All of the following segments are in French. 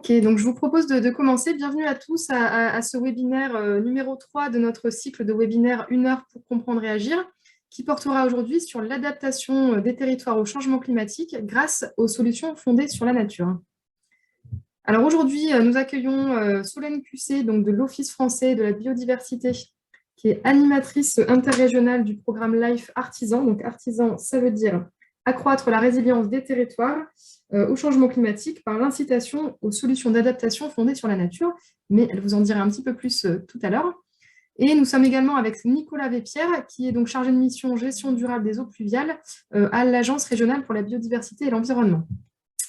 Ok, donc je vous propose de commencer. Bienvenue à tous à ce webinaire numéro 3 de notre cycle de webinaire 1 heure pour comprendre et agir, qui portera aujourd'hui sur l'adaptation des territoires au changement climatique grâce aux solutions fondées sur la nature. Alors aujourd'hui, nous accueillons Solène Cussé, donc de l'Office français de la biodiversité, qui est animatrice interrégionale du programme LIFE Artisan. Donc Artisan, ça veut dire accroître la résilience des territoires au changement climatique par l'incitation aux solutions d'adaptation fondées sur la nature, mais elle vous en dira un petit peu plus tout à l'heure. Et nous sommes également avec Nicolas Vépierre, qui est donc chargé de mission gestion durable des eaux pluviales à l'Agence régionale pour la biodiversité et l'environnement.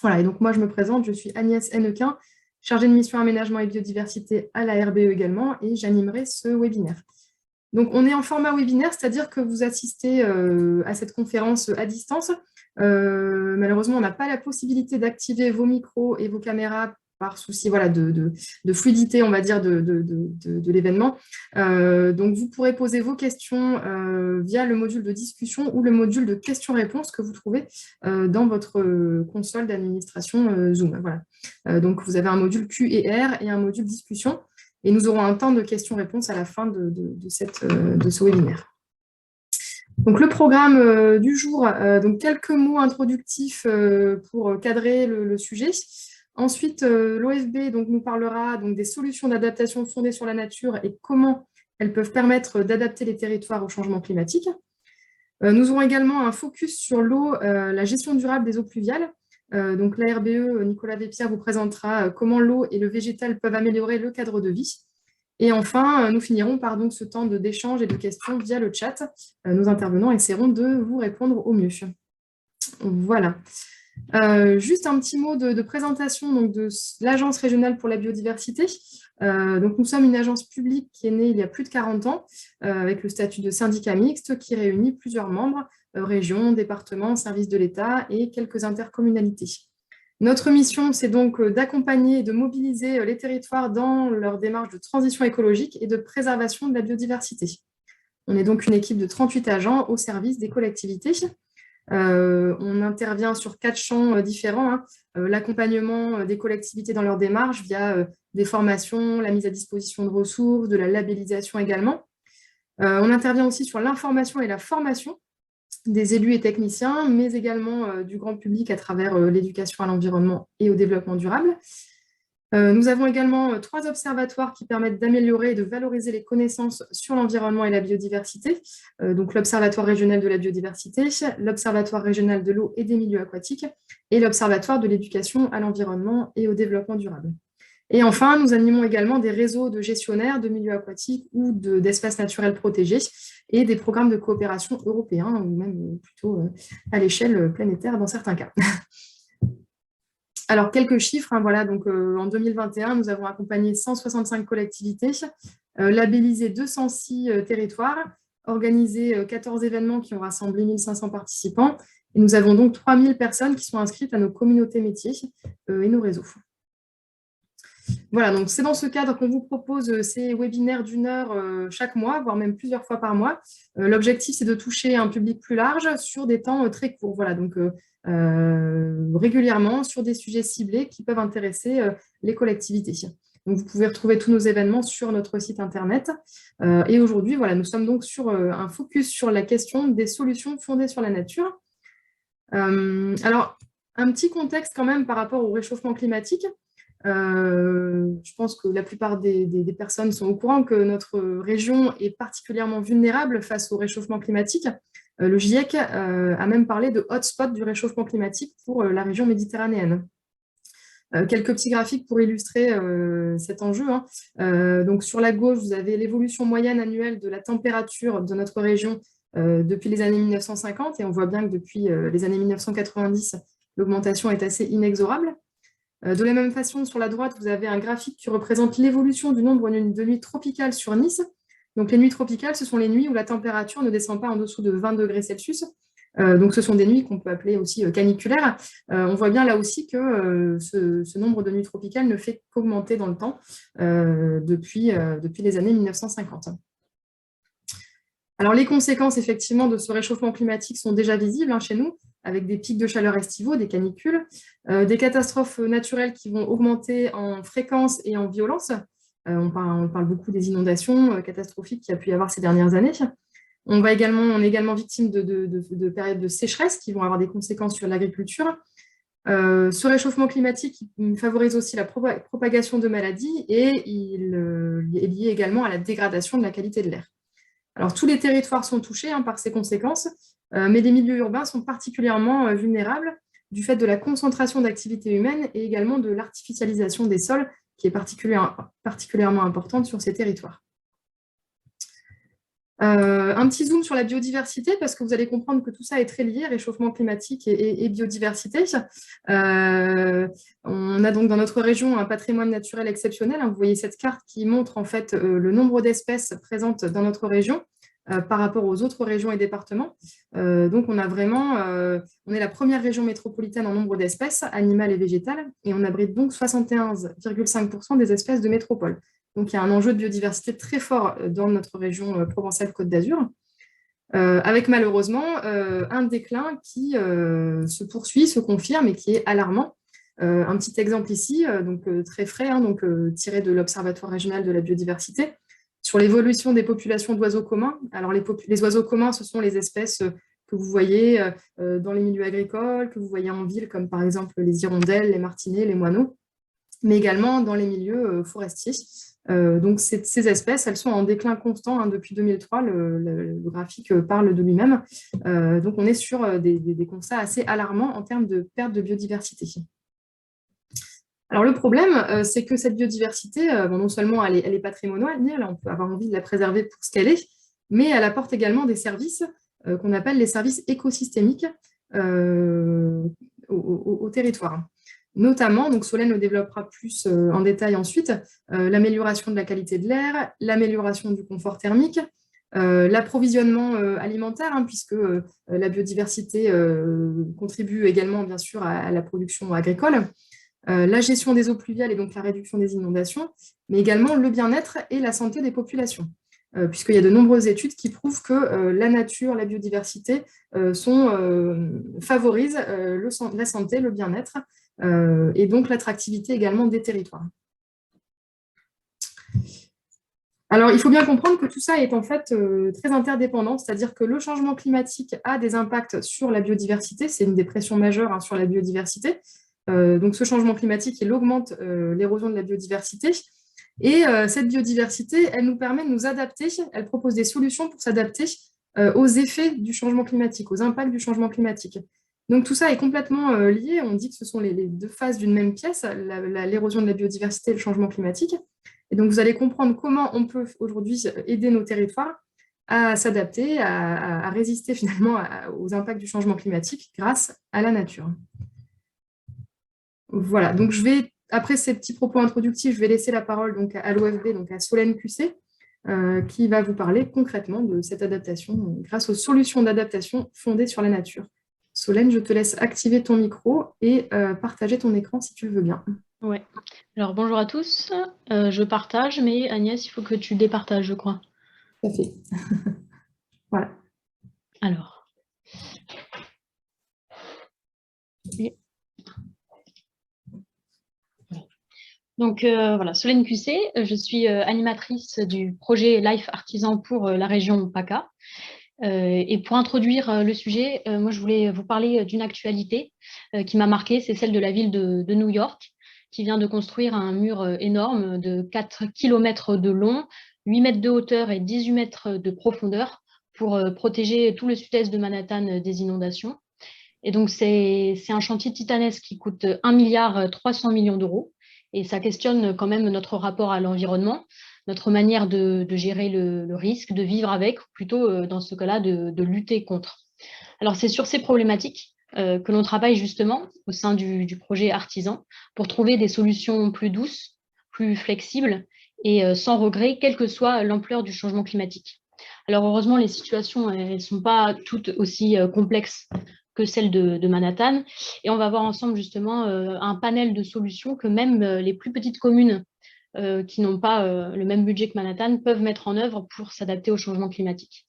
Voilà, et donc moi je me présente, je suis Agnès Hennequin, chargée de mission aménagement et biodiversité à la RBE également, et j'animerai ce webinaire. Donc, on est en format webinaire, c'est-à-dire que vous assistez à cette conférence à distance. Malheureusement, on n'a pas la possibilité d'activer vos micros et vos caméras par souci de fluidité, on va dire, de l'événement. Donc, vous pourrez poser vos questions via le module de discussion ou le module de questions-réponses que vous trouvez dans votre console d'administration Zoom. Voilà. Donc, vous avez un module Q&R et un module discussion. Et nous aurons un temps de questions-réponses à la fin de ce webinaire. Donc, le programme du jour, donc quelques mots introductifs pour cadrer le sujet. Ensuite, l'OFB nous parlera donc, des solutions d'adaptation fondées sur la nature et comment elles peuvent permettre d'adapter les territoires au changement climatique. Nous aurons également un focus sur l'eau, la gestion durable des eaux pluviales. Donc la RBE, Nicolas Vépierre, vous présentera comment l'eau et le végétal peuvent améliorer le cadre de vie. Et enfin, nous finirons par donc, ce temps d'échange et de questions via le chat. Nos intervenants essaieront de vous répondre au mieux. Voilà. Juste un petit mot de présentation donc, de l'Agence régionale pour la biodiversité. Donc, nous sommes une agence publique qui est née il y a plus de 40 ans, avec le statut de syndicat mixte qui réunit plusieurs membres, régions, départements, services de l'État et quelques intercommunalités. Notre mission, c'est donc d'accompagner et de mobiliser les territoires dans leur démarche de transition écologique et de préservation de la biodiversité. On est donc une équipe de 38 agents au service des collectivités. On intervient sur 4 champs différents, l'accompagnement des collectivités dans leur démarche via des formations, la mise à disposition de ressources, de la labellisation également. On intervient aussi sur l'information et la formation des élus et techniciens, mais également du grand public à travers l'éducation à l'environnement et au développement durable. Nous avons également 3 observatoires qui permettent d'améliorer et de valoriser les connaissances sur l'environnement et la biodiversité. Donc l'Observatoire régional de la biodiversité, l'Observatoire régional de l'eau et des milieux aquatiques et l'Observatoire de l'éducation à l'environnement et au développement durable. Et enfin, nous animons également des réseaux de gestionnaires de milieux aquatiques ou d'espaces naturels protégés et des programmes de coopération européens ou même plutôt à l'échelle planétaire dans certains cas. Alors, quelques chiffres. En 2021, nous avons accompagné 165 collectivités, labellisé 206 territoires, organisé 14 événements qui ont rassemblé 1500 participants. Et nous avons donc 3000 personnes qui sont inscrites à nos communautés métiers et nos réseaux. Voilà, donc c'est dans ce cadre qu'on vous propose ces webinaires d'1 heure chaque mois, voire même plusieurs fois par mois. L'objectif, c'est de toucher un public plus large sur des temps très courts. Voilà, donc régulièrement sur des sujets ciblés qui peuvent intéresser les collectivités. Donc, vous pouvez retrouver tous nos événements sur notre site internet. Et aujourd'hui, voilà, nous sommes donc sur un focus sur la question des solutions fondées sur la nature. Alors, un petit contexte quand même par rapport au réchauffement climatique. Je pense que la plupart des personnes sont au courant que notre région est particulièrement vulnérable face au réchauffement climatique. Le GIEC a même parlé de hotspot du réchauffement climatique pour la région méditerranéenne. Quelques petits graphiques pour illustrer cet enjeu. Donc sur la gauche, vous avez l'évolution moyenne annuelle de la température de notre région depuis les années 1950, et on voit bien que depuis les années 1990, l'augmentation est assez inexorable. De la même façon, sur la droite, vous avez un graphique qui représente l'évolution du nombre de nuits tropicales sur Nice. Donc, les nuits tropicales, ce sont les nuits où la température ne descend pas en dessous de 20 degrés Celsius. Donc, ce sont des nuits qu'on peut appeler aussi caniculaires. On voit bien là aussi que ce nombre de nuits tropicales ne fait qu'augmenter dans le temps depuis les années 1950. Alors, les conséquences, effectivement, de ce réchauffement climatique sont déjà visibles chez nous. avec des pics de chaleur estivaux, des canicules, des catastrophes naturelles qui vont augmenter en fréquence et en violence. On parle beaucoup des inondations catastrophiques qu'il y a pu y avoir ces dernières années. On est également victime de périodes de sécheresse qui vont avoir des conséquences sur l'agriculture. Ce réchauffement climatique favorise aussi la propagation de maladies et il est lié également à la dégradation de la qualité de l'air. Alors, tous les territoires sont touchés par ces conséquences, mais les milieux urbains sont particulièrement vulnérables du fait de la concentration d'activités humaines et également de l'artificialisation des sols qui est particulièrement importante sur ces territoires. Un petit zoom sur la biodiversité, parce que vous allez comprendre que tout ça est très lié, réchauffement climatique et biodiversité. On a donc dans notre région un patrimoine naturel exceptionnel. Vous voyez cette carte qui montre en fait le nombre d'espèces présentes dans notre région par rapport aux autres régions et départements. Donc on est la première région métropolitaine en nombre d'espèces animales et végétales, et on abrite donc 71,5% des espèces de métropole. Donc, il y a un enjeu de biodiversité très fort dans notre région Provence-Alpes-Côte d'Azur, avec malheureusement un déclin qui se poursuit, se confirme et qui est alarmant. Un petit exemple ici, très frais, tiré de l'Observatoire régional de la biodiversité, sur l'évolution des populations d'oiseaux communs. Alors, les oiseaux communs, ce sont les espèces que vous voyez dans les milieux agricoles, que vous voyez en ville, comme par exemple les hirondelles, les martinets, les moineaux, mais également dans les milieux forestiers. Donc, ces espèces, elles sont en déclin constant depuis 2003. Le graphique parle de lui-même. Donc, on est sur des constats assez alarmants en termes de perte de biodiversité. Alors, le problème, c'est que cette biodiversité, non seulement elle est patrimoniale, on peut avoir envie de la préserver pour ce qu'elle est, mais elle apporte également des services qu'on appelle les services écosystémiques au territoire. Notamment, donc Solène le développera plus en détail ensuite, l'amélioration de la qualité de l'air, l'amélioration du confort thermique, l'approvisionnement alimentaire, puisque la biodiversité contribue également bien sûr à la production agricole, la gestion des eaux pluviales et donc la réduction des inondations, mais également le bien-être et la santé des populations. Puisqu'il y a de nombreuses études qui prouvent que la nature, la biodiversité favorisent la santé, le bien-être, et donc l'attractivité également des territoires. Alors, il faut bien comprendre que tout ça est en fait très interdépendant, c'est-à-dire que le changement climatique a des impacts sur la biodiversité, c'est une des pressions majeures sur la biodiversité. Donc, ce changement climatique, il augmente l'érosion de la biodiversité, et cette biodiversité, elle nous permet de nous adapter, elle propose des solutions pour s'adapter aux effets du changement climatique, aux impacts du changement climatique. Donc tout ça est complètement lié, on dit que ce sont les deux faces d'une même pièce, l'érosion de la biodiversité et le changement climatique. Et donc vous allez comprendre comment on peut aujourd'hui aider nos territoires à s'adapter, à résister finalement aux impacts du changement climatique grâce à la nature. Voilà, donc après ces petits propos introductifs, je vais laisser la parole donc à l'OFB, donc à Solène QC, qui va vous parler concrètement de cette adaptation grâce aux solutions d'adaptation fondées sur la nature. Solène, je te laisse activer ton micro et partager ton écran si tu le veux bien. Ouais. Alors bonjour à tous. Je partage, mais Agnès, il faut que tu départages, je crois. Tout à fait. Voilà. Alors. Donc voilà, Solène QC, je suis animatrice du projet Life Artisan pour la région PACA. Et pour introduire le sujet, moi je voulais vous parler d'une actualité qui m'a marquée, c'est celle de la ville de New York, qui vient de construire un mur énorme de 4 km de long, 8 mètres de hauteur et 18 mètres de profondeur pour protéger tout le sud-est de Manhattan des inondations. Et donc c'est un chantier titanesque qui coûte 1,3 milliard d'euros. Et ça questionne quand même notre rapport à l'environnement, notre manière de gérer le risque, de vivre avec, ou plutôt dans ce cas-là, de lutter contre. Alors c'est sur ces problématiques que l'on travaille justement au sein du projet Artisan pour trouver des solutions plus douces, plus flexibles et sans regret, quelle que soit l'ampleur du changement climatique. Alors heureusement, les situations ne sont pas toutes aussi complexes que celle de Manhattan. Et on va voir ensemble justement un panel de solutions que même les plus petites communes qui n'ont pas le même budget que Manhattan peuvent mettre en œuvre pour s'adapter au changement climatique.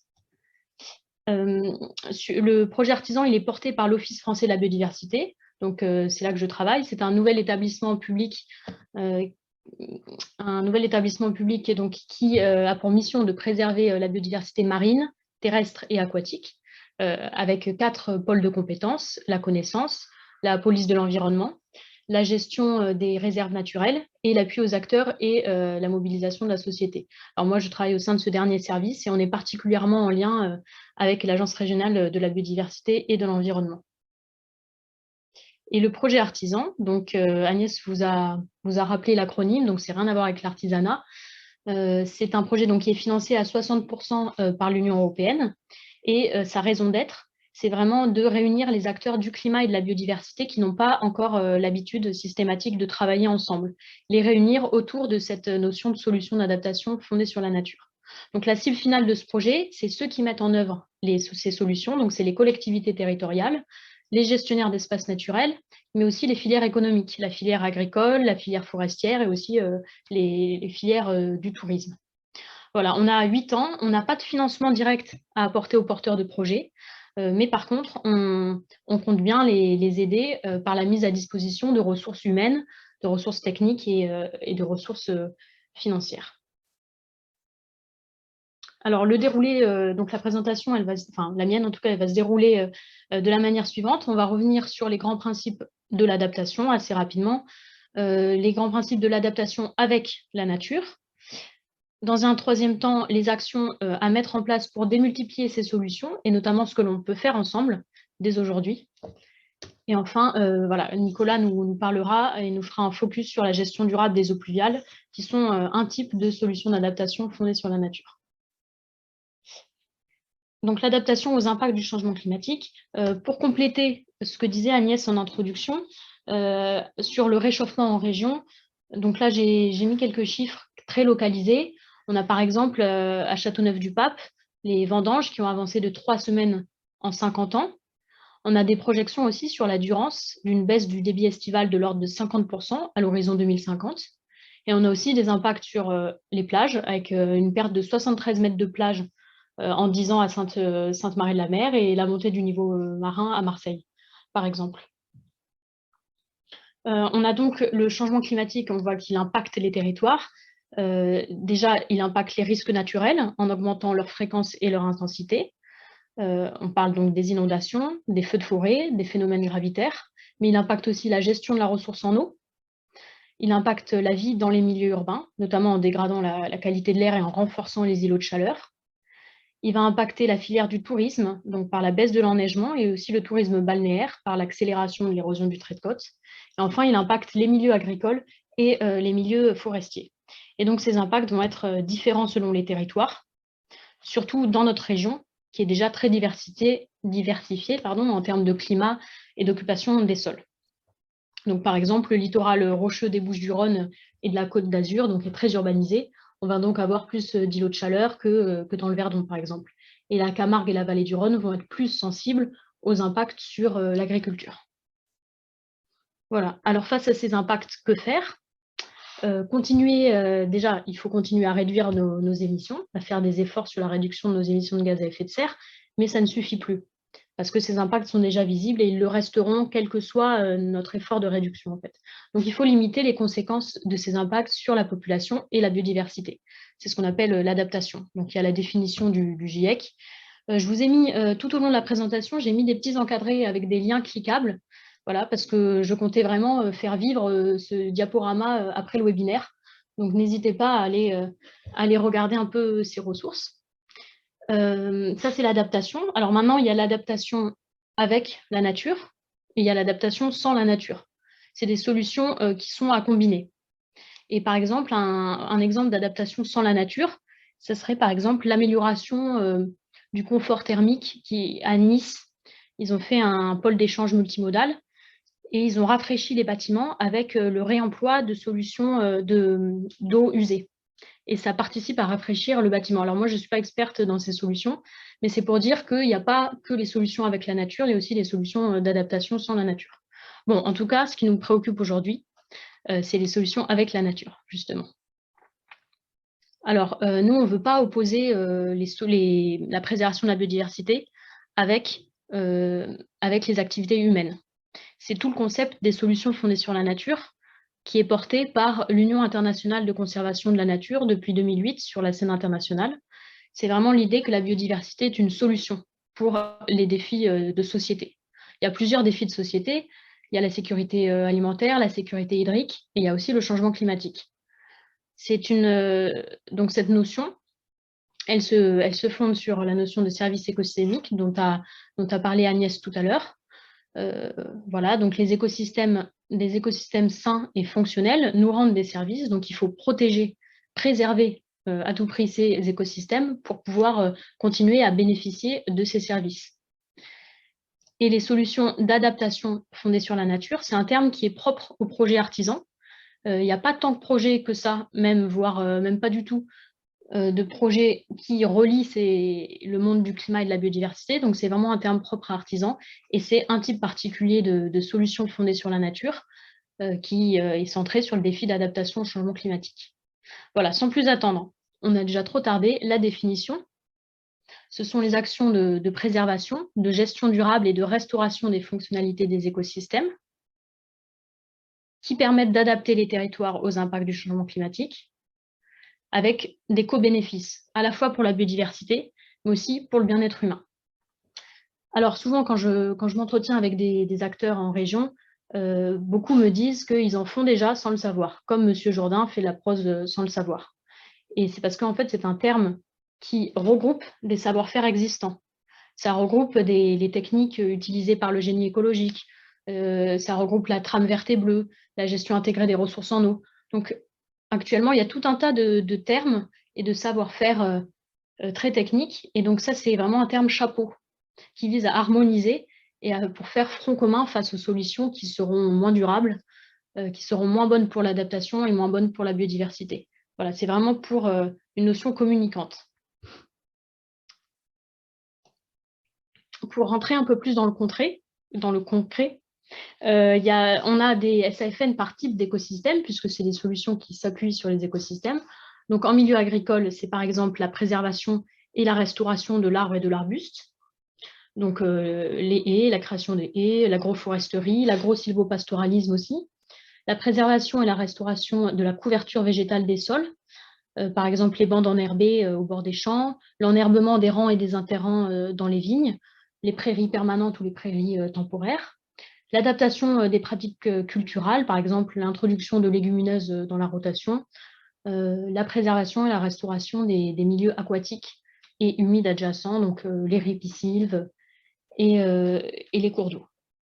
Le projet artisan, il est porté par l'Office français de la biodiversité. Donc, c'est là que je travaille. C'est un nouvel établissement public qui a pour mission de préserver la biodiversité marine, terrestre et aquatique, avec 4 pôles de compétences: la connaissance, la police de l'environnement, la gestion des réserves naturelles et l'appui aux acteurs et la mobilisation de la société. Alors moi, je travaille au sein de ce dernier service et on est particulièrement en lien avec l'Agence régionale de la biodiversité et de l'environnement. Et le projet artisan, donc Agnès vous a rappelé l'acronyme, donc c'est rien à voir avec l'artisanat. C'est un projet donc, qui est financé à 60% par l'Union européenne et sa raison d'être, c'est vraiment de réunir les acteurs du climat et de la biodiversité qui n'ont pas encore l'habitude systématique de travailler ensemble, les réunir autour de cette notion de solution d'adaptation fondée sur la nature. Donc la cible finale de ce projet, c'est ceux qui mettent en œuvre ces solutions, donc c'est les collectivités territoriales, les gestionnaires d'espaces naturels, mais aussi les filières économiques, la filière agricole, la filière forestière et aussi les filières du tourisme. Voilà, on a 8 ans, on n'a pas de financement direct à apporter aux porteurs de projets, mais par contre, on compte bien les aider par la mise à disposition de ressources humaines, de ressources techniques et de ressources financières. Alors, le déroulé, donc la présentation, la mienne en tout cas, elle va se dérouler de la manière suivante. On va revenir sur les grands principes de l'adaptation assez rapidement, les grands principes de l'adaptation avec la nature. Dans un troisième temps, les actions à mettre en place pour démultiplier ces solutions, et notamment ce que l'on peut faire ensemble dès aujourd'hui. Et enfin, voilà, Nicolas nous parlera et nous fera un focus sur la gestion durable des eaux pluviales, qui sont un type de solution d'adaptation fondée sur la nature. Donc l'adaptation aux impacts du changement climatique. Pour compléter ce que disait Agnès en introduction, sur le réchauffement en région, donc là j'ai mis quelques chiffres très localisés. On a par exemple à Châteauneuf-du-Pape les vendanges qui ont avancé de 3 semaines en 50 ans. On a des projections aussi sur la durance d'une baisse du débit estival de l'ordre de 50% à l'horizon 2050. Et on a aussi des impacts sur les plages, avec une perte de 73 mètres de plage en 10 ans à Sainte-Marie-de-la-Mer et la montée du niveau marin à Marseille, par exemple. On a donc le changement climatique, on voit qu'il impacte les territoires. Déjà, il impacte les risques naturels en augmentant leur fréquence et leur intensité. On parle donc des inondations, des feux de forêt, des phénomènes gravitaires, mais il impacte aussi la gestion de la ressource en eau. Il impacte la vie dans les milieux urbains, notamment en dégradant la qualité de l'air et en renforçant les îlots de chaleur. Il va impacter la filière du tourisme, donc par la baisse de l'enneigement, et aussi le tourisme balnéaire, par l'accélération de l'érosion du trait de côte. Et enfin, il impacte les milieux agricoles et les milieux forestiers. Et donc, ces impacts vont être différents selon les territoires, surtout dans notre région, qui est déjà très diversifiée en termes de climat et d'occupation des sols. Donc, par exemple, le littoral rocheux des Bouches-du-Rhône et de la Côte d'Azur donc, est très urbanisé. On va donc avoir plus d'îlots de chaleur que dans le Verdon, par exemple. Et la Camargue et la vallée du Rhône vont être plus sensibles aux impacts sur l'agriculture. Voilà. Alors, face à ces impacts, que faire ? Déjà, il faut continuer à réduire nos émissions, à faire des efforts sur la réduction de nos émissions de gaz à effet de serre, mais ça ne suffit plus, parce que ces impacts sont déjà visibles et ils le resteront quel que soit notre effort de réduction, en fait. Donc, il faut limiter les conséquences de ces impacts sur la population et la biodiversité. C'est ce qu'on appelle l'adaptation. Donc, il y a la définition du GIEC. Je vous ai mis, tout au long de la présentation, j'ai mis des petits encadrés avec des liens cliquables. Voilà, parce que je comptais vraiment faire vivre ce diaporama après le webinaire. Donc, n'hésitez pas à aller regarder un peu ces ressources. Ça, c'est l'adaptation. Alors maintenant, il y a l'adaptation avec la nature et il y a l'adaptation sans la nature. C'est des solutions qui sont à combiner. Et par exemple, un exemple d'adaptation sans la nature, ce serait par exemple l'amélioration du confort thermique à Nice. Ils ont fait un pôle d'échange multimodal et ils ont rafraîchi les bâtiments avec le réemploi de solutions d'eau usée. Et ça participe à rafraîchir le bâtiment. Alors moi, je ne suis pas experte dans ces solutions, mais c'est pour dire qu'il n'y a pas que les solutions avec la nature, il y a aussi les solutions d'adaptation sans la nature. Bon, en tout cas, ce qui nous préoccupe aujourd'hui, c'est les solutions avec la nature, justement. Alors, nous, on ne veut pas opposer la préservation de la biodiversité avec, avec les activités humaines. C'est tout le concept des solutions fondées sur la nature qui est porté par l'Union internationale de conservation de la nature depuis 2008 sur la scène internationale. C'est vraiment l'idée que la biodiversité est une solution pour les défis de société. Il y a plusieurs défis de société. Il y a la sécurité alimentaire, la sécurité hydrique, et il y a aussi le changement climatique. Donc cette notion, elle se fonde sur la notion de service écosystémique dont a parlé Agnès tout à l'heure. Voilà, donc les écosystèmes sains et fonctionnels nous rendent des services, donc il faut protéger, préserver à tout prix ces écosystèmes pour pouvoir continuer à bénéficier de ces services. Et les solutions d'adaptation fondées sur la nature, c'est un terme qui est propre au projet artisan. Il n'y a pas tant de projets que ça, même, voire même pas du tout, de projets qui relient le monde du climat et de la biodiversité. Donc, c'est vraiment un terme propre à artisan et c'est un type particulier de solutions fondées sur la nature qui est centré sur le défi d'adaptation au changement climatique. Voilà, sans plus attendre, on a déjà trop tardé. La définition, ce sont les actions de préservation, de gestion durable et de restauration des fonctionnalités des écosystèmes qui permettent d'adapter les territoires aux impacts du changement climatique avec des co-bénéfices, à la fois pour la biodiversité, mais aussi pour le bien-être humain. Alors souvent, quand je m'entretiens avec des acteurs en région, beaucoup me disent qu'ils en font déjà sans le savoir, comme M. Jourdain fait de la prose sans le savoir. Et c'est parce qu'en fait, c'est un terme qui regroupe des savoir-faire existants. Ça regroupe les techniques utilisées par le génie écologique, ça regroupe la trame verte et bleue, la gestion intégrée des ressources en eau. Donc, actuellement, il y a tout un tas de termes et de savoir-faire très techniques. Et donc, ça, c'est vraiment un terme chapeau qui vise à harmoniser et pour faire front commun face aux solutions qui seront moins durables, qui seront moins bonnes pour l'adaptation et moins bonnes pour la biodiversité. Voilà, c'est vraiment pour une notion communicante. Pour rentrer un peu plus dans le concret, on a des SAFN par type d'écosystème, puisque c'est des solutions qui s'appuient sur les écosystèmes. Donc, en milieu agricole, c'est par exemple la préservation et la restauration de l'arbre et de l'arbuste. Donc, les haies, la création des haies, l'agroforesterie, l'agro-sylvopastoralisme aussi. La préservation et la restauration de la couverture végétale des sols, par exemple les bandes enherbées au bord des champs, l'enherbement des rangs et des interrants dans les vignes, les prairies permanentes ou les prairies temporaires. L'adaptation des pratiques culturales, par exemple l'introduction de légumineuses dans la rotation, la préservation et la restauration des milieux aquatiques et humides adjacents, donc les ripisylves et les cours d'eau.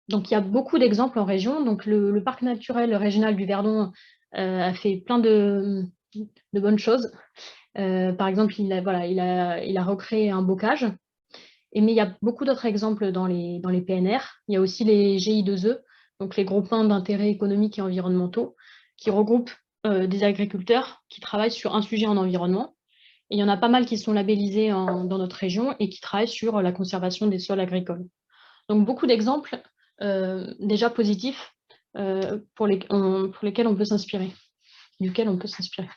Donc il y a beaucoup d'exemples en région. Donc le parc naturel régional du Verdon a fait plein de bonnes choses. Par exemple, il a recréé un bocage. Mais il y a beaucoup d'autres exemples dans les PNR. Il y a aussi les GI2E, donc les groupements d'intérêts économiques et environnementaux, qui regroupent des agriculteurs qui travaillent sur un sujet en environnement. Et il y en a pas mal qui sont labellisés dans notre région et qui travaillent sur la conservation des sols agricoles. Donc beaucoup d'exemples déjà positifs pour lesquels on peut s'inspirer, duquel on peut s'inspirer.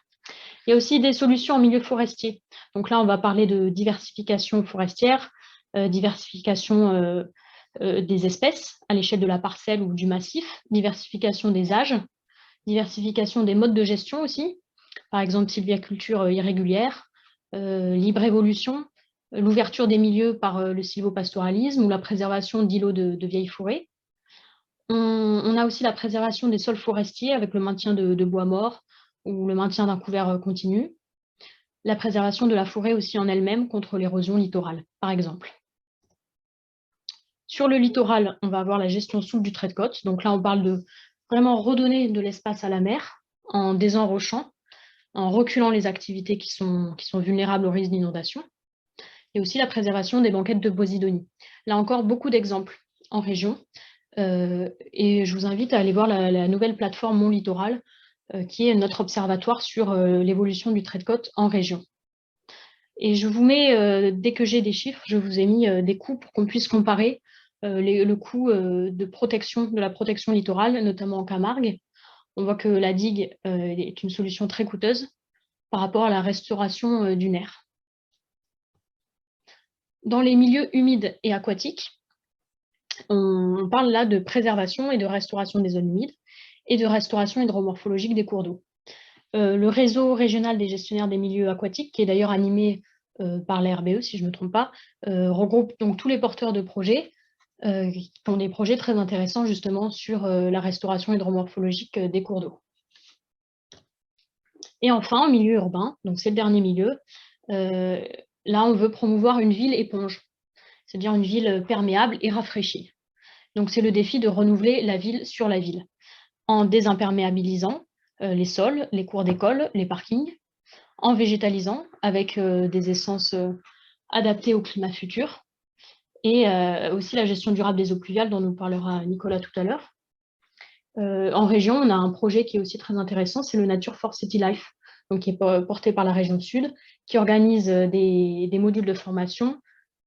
Il y a aussi des solutions en milieu forestier. Donc là, on va parler de diversification forestière, diversification des espèces à l'échelle de la parcelle ou du massif, diversification des âges, diversification des modes de gestion aussi, par exemple sylviculture irrégulière, libre évolution, l'ouverture des milieux par le sylvopastoralisme ou la préservation d'îlots de vieilles forêts. On a aussi la préservation des sols forestiers avec le maintien de bois morts ou le maintien d'un couvert continu. La préservation de la forêt aussi en elle-même contre l'érosion littorale, par exemple. Sur le littoral, on va avoir la gestion souple du trait de côte. Donc là, on parle de vraiment redonner de l'espace à la mer en désenrochant, en reculant les activités qui sont vulnérables au risque d'inondation. Et aussi la préservation des banquettes de Posidonie. Là encore, beaucoup d'exemples en région. Et je vous invite à aller voir la nouvelle plateforme Mon Littoral, qui est notre observatoire sur l'évolution du trait de côte en région. Et je vous mets, dès que j'ai des chiffres, je vous ai mis des coûts pour qu'on puisse comparer le coût de la protection littorale, notamment en Camargue. On voit que la digue est une solution très coûteuse par rapport à la restauration du nerf. dans les milieux humides et aquatiques, on parle là de préservation et de restauration des zones humides et de restauration hydromorphologique des cours d'eau. Le réseau régional des gestionnaires des milieux aquatiques, qui est d'ailleurs animé par la RBE, si je ne me trompe pas, regroupe donc tous les porteurs de projets qui ont des projets très intéressants justement sur la restauration hydromorphologique des cours d'eau. Et enfin, en milieu urbain, donc c'est le dernier milieu, là on veut promouvoir une ville éponge, c'est-à-dire une ville perméable et rafraîchie. Donc c'est le défi de renouveler la ville sur la ville, en désimperméabilisant les sols, les cours d'école, les parkings, en végétalisant avec des essences adaptées au climat futur, et aussi la gestion durable des eaux pluviales dont nous parlera Nicolas tout à l'heure. En région, on a un projet qui est aussi très intéressant, c'est le Nature for City Life, donc qui est porté par la région Sud, qui organise des modules de formation,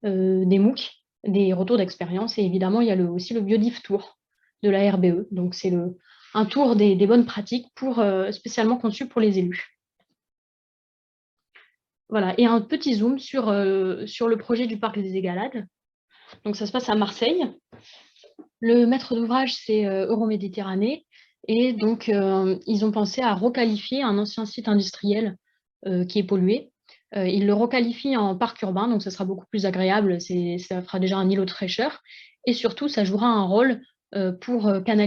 des MOOC, des retours d'expérience, et évidemment, il y a aussi le Biodiff Tour de la RBE, donc c'est un tour des bonnes pratiques spécialement conçu pour les élus. Voilà, et un petit zoom sur le projet du parc des Égalades. Donc ça se passe à Marseille. Le maître d'ouvrage, c'est Euroméditerranée. Et donc, ils ont pensé à requalifier un ancien site industriel qui est pollué. Ils le requalifient en parc urbain, donc ça sera beaucoup plus agréable. Ça fera déjà un îlot de fraîcheur. Et surtout, ça jouera un rôle pour réduire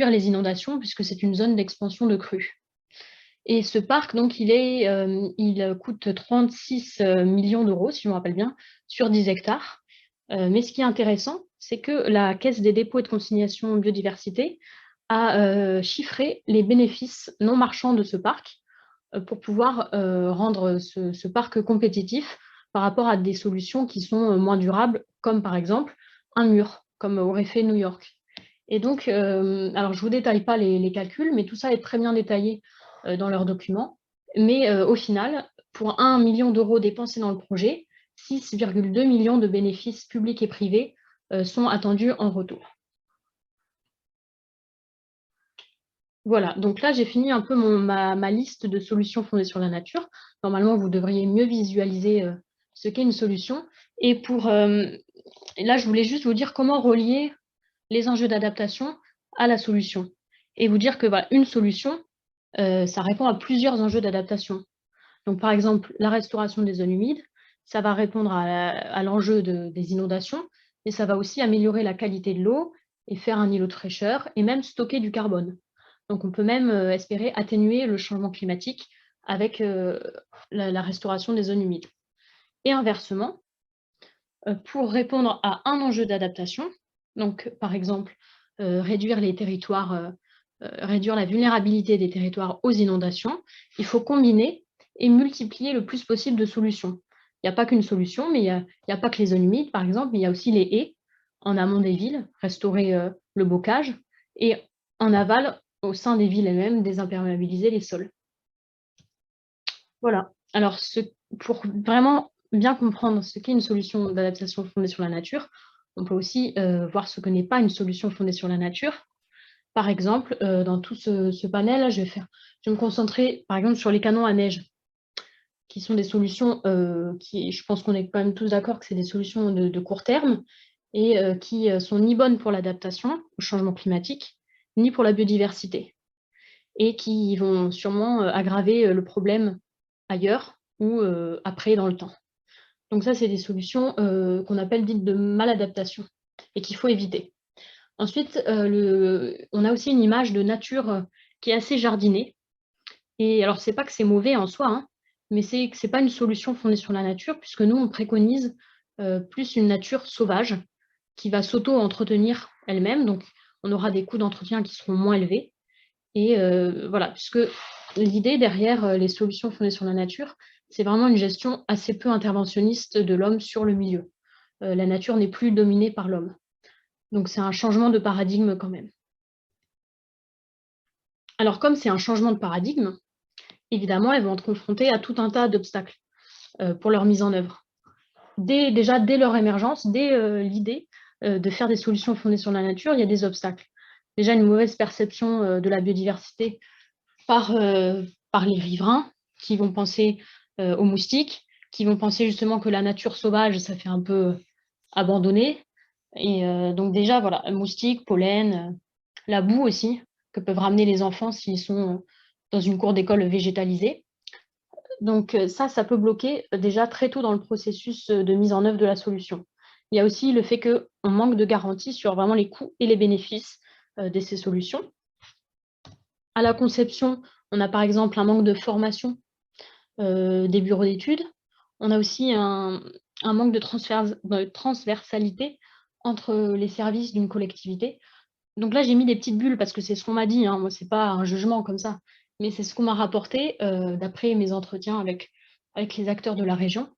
les inondations, puisque c'est une zone d'expansion de crues. Et ce parc, donc, il coûte 36 millions d'euros, si je me rappelle bien, sur 10 hectares. Mais ce qui est intéressant, c'est que la Caisse des dépôts et de consignation biodiversité a chiffré les bénéfices non marchands de ce parc pour pouvoir rendre ce parc compétitif par rapport à des solutions qui sont moins durables, comme par exemple un mur, comme aurait fait New York. Et donc, alors je ne vous détaille pas les calculs, mais tout ça est très bien détaillé dans leurs documents. Mais au final, pour 1 million d'euros dépensés dans le projet, 6,2 millions de bénéfices publics et privés sont attendus en retour. Voilà, donc là j'ai fini un peu ma liste de solutions fondées sur la nature. Normalement, vous devriez mieux visualiser ce qu'est une solution. Et là, je voulais juste vous dire comment relier les enjeux d'adaptation à la solution. Et vous dire que voilà, une solution, ça répond à plusieurs enjeux d'adaptation. Donc, par exemple, la restauration des zones humides, ça va répondre à l'enjeu des inondations, mais ça va aussi améliorer la qualité de l'eau et faire un îlot de fraîcheur et même stocker du carbone. Donc, on peut même espérer atténuer le changement climatique avec la restauration des zones humides. Et inversement, pour répondre à un enjeu d'adaptation, donc par exemple, réduire la vulnérabilité des territoires aux inondations, il faut combiner et multiplier le plus possible de solutions. Il n'y a pas qu'une solution, mais il n'y a pas que les zones humides, par exemple, mais il y a aussi les haies en amont des villes, restaurer le bocage, et en aval, au sein des villes elles-mêmes, désimperméabiliser les sols. Voilà. Alors, pour vraiment bien comprendre ce qu'est une solution d'adaptation fondée sur la nature, on peut aussi voir ce que n'est pas une solution fondée sur la nature. Par exemple, dans tout ce panel, je vais me concentrer, par exemple, sur les canons à neige, qui sont des solutions je pense qu'on est quand même tous d'accord que c'est des solutions de court terme et qui sont ni bonnes pour l'adaptation au changement climatique, ni pour la biodiversité, et qui vont sûrement aggraver le problème ailleurs ou après dans le temps. Donc ça, c'est des solutions qu'on appelle dites de maladaptation et qu'il faut éviter. Ensuite, on a aussi une image de nature qui est assez jardinée. Et alors, c'est pas que c'est mauvais en soi, hein, mais c'est que ce n'est pas une solution fondée sur la nature, puisque nous, on préconise plus une nature sauvage qui va s'auto-entretenir elle-même. Donc, on aura des coûts d'entretien qui seront moins élevés. Et voilà, puisque l'idée derrière les solutions fondées sur la nature, c'est vraiment une gestion assez peu interventionniste de l'homme sur le milieu. La nature n'est plus dominée par l'homme. Donc, c'est un changement de paradigme quand même. Alors, comme c'est un changement de paradigme, évidemment, elles vont être confrontées à tout un tas d'obstacles pour leur mise en œuvre. Déjà, dès leur émergence, dès l'idée de faire des solutions fondées sur la nature, il y a des obstacles. Déjà, une mauvaise perception de la biodiversité par les riverains qui vont penser aux moustiques, qui vont penser justement que la nature sauvage, ça fait un peu abandonné. Et donc déjà, voilà, moustiques, pollen, la boue aussi, que peuvent ramener les enfants s'ils sont dans une cour d'école végétalisée. Donc ça peut bloquer déjà très tôt dans le processus de mise en œuvre de la solution. Il y a aussi le fait qu'on manque de garantie sur vraiment les coûts et les bénéfices de ces solutions. À la conception, on a par exemple un manque de formation des bureaux d'études. On a aussi un manque de transversalité entre les services d'une collectivité. Donc là, j'ai mis des petites bulles parce que c'est ce qu'on m'a dit. Hein. Moi, ce n'est pas un jugement comme ça, mais c'est ce qu'on m'a rapporté d'après mes entretiens avec les acteurs de la région.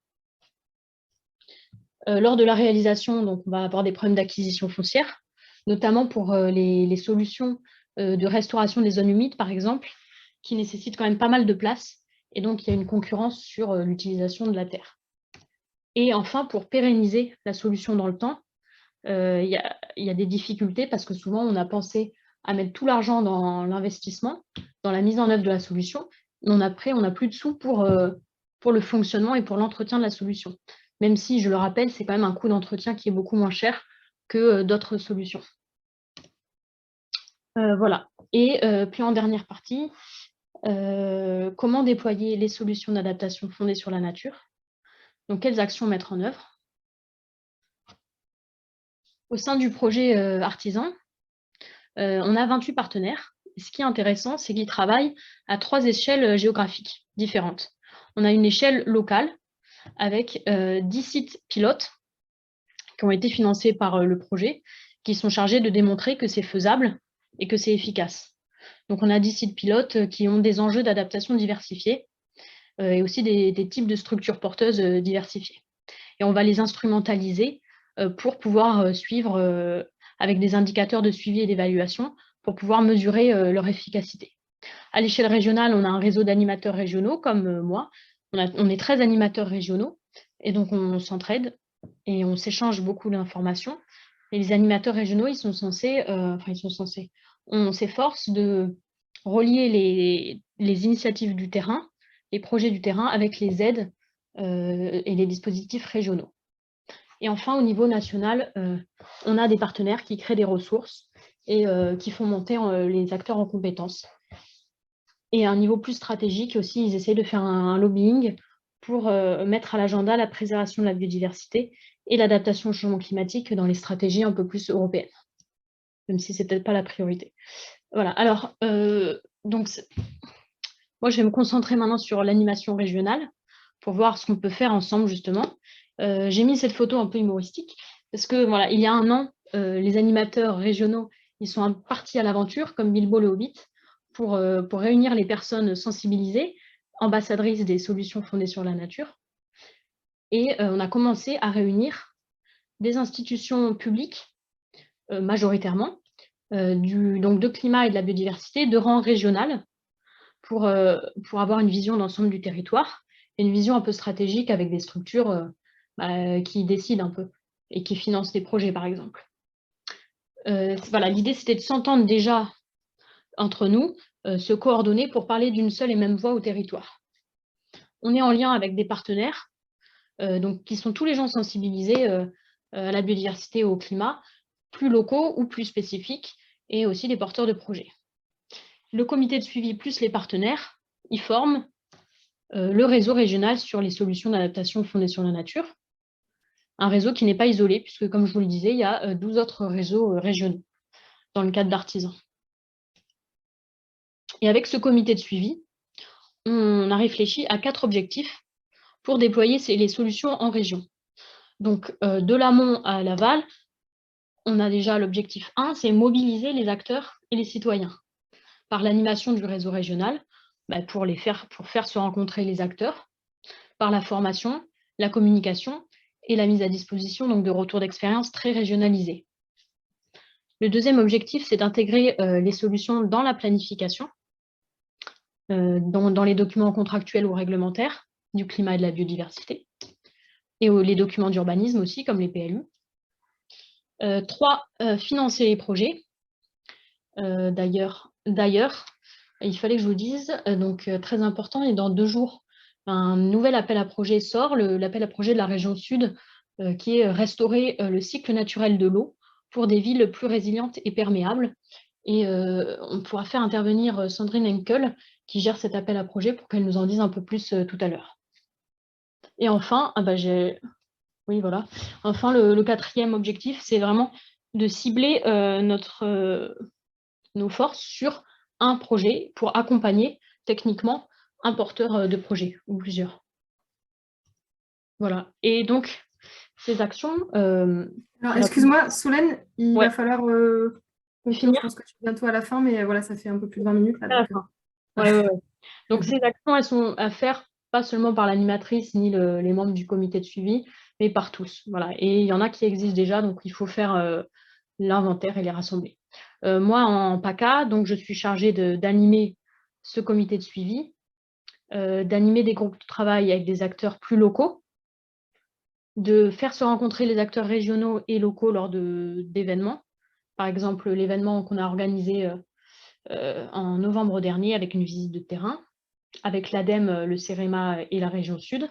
Lors de la réalisation, donc, on va avoir des problèmes d'acquisition foncière, notamment pour les solutions de restauration des zones humides, par exemple, qui nécessitent quand même pas mal de place. Et donc, il y a une concurrence sur l'utilisation de la terre. Et enfin, pour pérenniser la solution dans le temps, il y a des difficultés parce que souvent, on a pensé à mettre tout l'argent dans l'investissement, dans la mise en œuvre de la solution, mais après, on n'a plus de sous pour le fonctionnement et pour l'entretien de la solution. Même si, je le rappelle, c'est quand même un coût d'entretien qui est beaucoup moins cher que d'autres solutions. Voilà. Et puis en dernière partie, comment déployer les solutions d'adaptation fondées sur la nature? Donc, quelles actions mettre en œuvre? Au sein du projet artisan, on a 28 partenaires. Ce qui est intéressant, c'est qu'ils travaillent à 3 échelles géographiques différentes. On a une échelle locale avec 10 sites pilotes qui ont été financés par le projet, qui sont chargés de démontrer que c'est faisable et que c'est efficace. Donc, on a 10 sites pilotes qui ont des enjeux d'adaptation diversifiés et aussi des types de structures porteuses diversifiées. Et on va les instrumentaliser pour pouvoir suivre avec des indicateurs de suivi et d'évaluation pour pouvoir mesurer leur efficacité. À l'échelle régionale, on a un réseau d'animateurs régionaux comme moi. On est 13 animateurs régionaux et donc on s'entraide et on s'échange beaucoup d'informations. Et les animateurs régionaux, on s'efforce de relier les initiatives du terrain, les projets du terrain avec les aides et les dispositifs régionaux. Et enfin, au niveau national, on a des partenaires qui créent des ressources et qui font monter les acteurs en compétences. Et à un niveau plus stratégique aussi, ils essayent de faire un lobbying pour mettre à l'agenda la préservation de la biodiversité et l'adaptation au changement climatique dans les stratégies un peu plus européennes, même si ce n'est peut-être pas la priorité. Voilà, alors, donc, moi, je vais me concentrer maintenant sur l'animation régionale pour voir ce qu'on peut faire ensemble, justement. J'ai mis cette photo un peu humoristique parce que, voilà, il y a un an, les animateurs régionaux, ils sont partis à l'aventure, comme Bilbo le Hobbit, pour réunir les personnes sensibilisées, ambassadrices des solutions fondées sur la nature. Et on a commencé à réunir des institutions publiques, majoritairement, donc de climat et de la biodiversité, de rang régional, pour avoir une vision d'ensemble du territoire, et une vision un peu stratégique avec des structures qui décident un peu et qui financent des projets, par exemple. Voilà, l'idée, c'était de s'entendre déjà entre nous, se coordonner pour parler d'une seule et même voix au territoire. On est en lien avec des partenaires, donc, qui sont tous les gens sensibilisés à la biodiversité et au climat, plus locaux ou plus spécifiques, et aussi des porteurs de projets. Le comité de suivi plus les partenaires, ils forment le réseau régional sur les solutions d'adaptation fondées sur la nature. Un réseau qui n'est pas isolé, puisque comme je vous le disais, il y a 12 autres réseaux régionaux dans le cadre d'artisans. Et avec ce comité de suivi, on a réfléchi à 4 objectifs pour déployer les solutions en région. Donc, de l'amont à l'aval, on a déjà l'objectif 1, c'est mobiliser les acteurs et les citoyens par l'animation du réseau régional, pour faire se rencontrer les acteurs, par la formation, la communication et la mise à disposition donc, de retours d'expérience très régionalisés. Le deuxième objectif, c'est d'intégrer les solutions dans la planification, dans les documents contractuels ou réglementaires du climat et de la biodiversité, et les documents d'urbanisme aussi, comme les PLU. 3, financer les projets. D'ailleurs, il fallait que je vous dise, donc très important, et dans 2 jours, un nouvel appel à projet sort, l'appel à projet de la région Sud, qui est restaurer le cycle naturel de l'eau pour des villes plus résilientes et perméables. Et on pourra faire intervenir Sandrine Henkel, qui gère cet appel à projet, pour qu'elle nous en dise un peu plus tout à l'heure. Et enfin, oui, voilà. Enfin, le quatrième objectif, c'est vraiment de cibler nos forces sur un projet pour accompagner techniquement un porteur de projet ou plusieurs. Voilà. Et donc, ces actions... Alors, excuse-moi, Solène, il va falloir conclure. finir. Je pense que tu es bientôt à la fin, mais voilà, ça fait un peu plus de 20 minutes. Là, À la donc, fin. Donc, ces actions, elles sont à faire pas seulement par l'animatrice ni les membres du comité de suivi, mais par tous. Voilà. Et il y en a qui existent déjà, donc il faut faire l'inventaire et les rassembler. Moi, en PACA, donc, je suis chargée d'animer ce comité de suivi, d'animer des groupes de travail avec des acteurs plus locaux, de faire se rencontrer les acteurs régionaux et locaux lors d'événements. Par exemple, l'événement qu'on a organisé en novembre dernier avec une visite de terrain, avec l'ADEME, le CEREMA et la région Sud.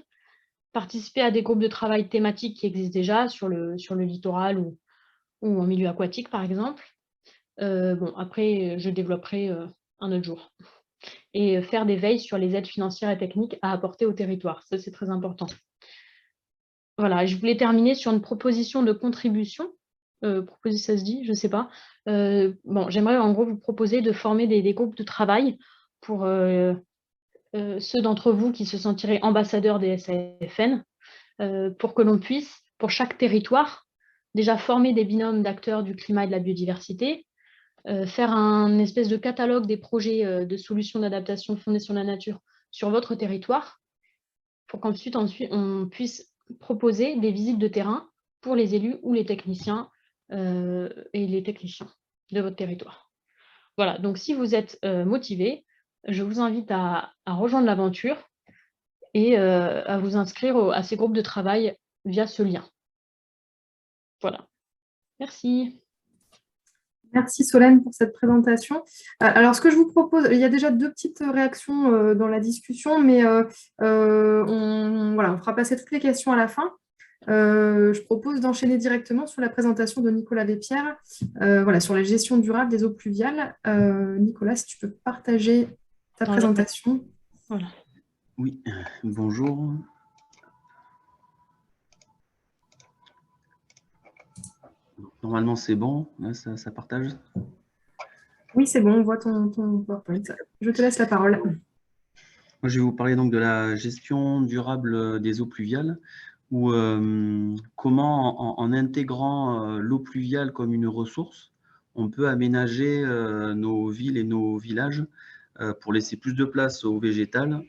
Participer à des groupes de travail thématiques qui existent déjà sur le littoral ou en milieu aquatique, par exemple. Après, je développerai un autre jour. Et faire des veilles sur les aides financières et techniques à apporter au territoire. Ça, c'est très important. Voilà, je voulais terminer sur une proposition de contribution. Proposer, ça se dit, je ne sais pas. J'aimerais en gros vous proposer de former des groupes de travail pour ceux d'entre vous qui se sentiraient ambassadeurs des SAFN, pour que l'on puisse, pour chaque territoire, déjà former des binômes d'acteurs du climat et de la biodiversité, faire un espèce de catalogue des projets de solutions d'adaptation fondées sur la nature sur votre territoire, pour qu'ensuite on puisse proposer des visites de terrain pour les élus ou les techniciens et les techniciens de votre territoire. Voilà, donc si vous êtes motivé, je vous invite à rejoindre l'aventure et à vous inscrire à ces groupes de travail via ce lien. Voilà, merci. Merci Solène pour cette présentation. Alors, ce que je vous propose, il y a déjà deux petites réactions dans la discussion, mais on fera passer toutes les questions à la fin. Je propose d'enchaîner directement sur la présentation de Nicolas Vespierre, sur la gestion durable des eaux pluviales. Nicolas, si tu peux partager ta présentation. Voilà. Oui, bonjour. Normalement, c'est bon, là, ça partage. Oui, c'est bon, on voit ton PowerPoint. Je te laisse la parole. Moi, je vais vous parler donc de la gestion durable des eaux pluviales, ou comment, en intégrant l'eau pluviale comme une ressource, on peut aménager nos villes et nos villages pour laisser plus de place au végétal,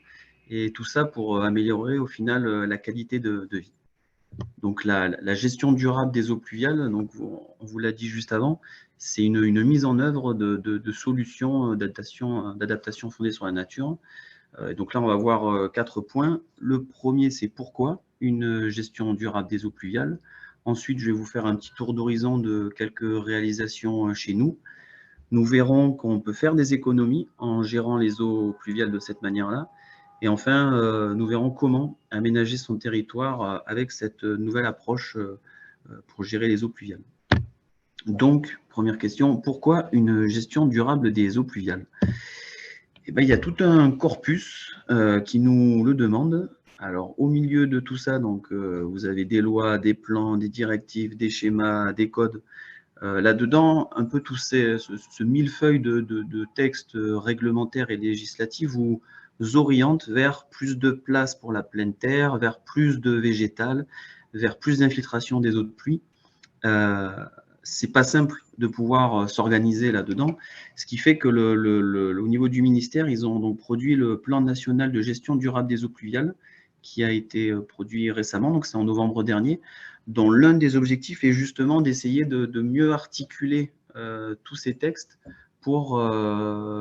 et tout ça pour améliorer au final la qualité de vie. Donc la gestion durable des eaux pluviales, donc on vous l'a dit juste avant, c'est une mise en œuvre de solutions d'adaptation fondées sur la nature. Donc là, on va voir 4 points. Le premier, c'est pourquoi une gestion durable des eaux pluviales. Ensuite, je vais vous faire un petit tour d'horizon de quelques réalisations chez nous. Nous verrons qu'on peut faire des économies en gérant les eaux pluviales de cette manière-là. Et enfin, nous verrons comment aménager son territoire avec cette nouvelle approche pour gérer les eaux pluviales. Donc, première question, pourquoi une gestion durable des eaux pluviales? Eh bien, il y a tout un corpus qui nous le demande. Alors, au milieu de tout ça, donc, vous avez des lois, des plans, des directives, des schémas, des codes. Là-dedans, un peu tout ce millefeuille de textes réglementaires et législatifs vous oriente vers plus de place pour la pleine terre, vers plus de végétal, vers plus d'infiltration des eaux de pluie. C'est pas simple de pouvoir s'organiser là-dedans, ce qui fait que au niveau du ministère, ils ont donc produit le plan national de gestion durable des eaux pluviales qui a été produit récemment, donc c'est en novembre dernier, dont l'un des objectifs est justement d'essayer de mieux articuler tous ces textes pour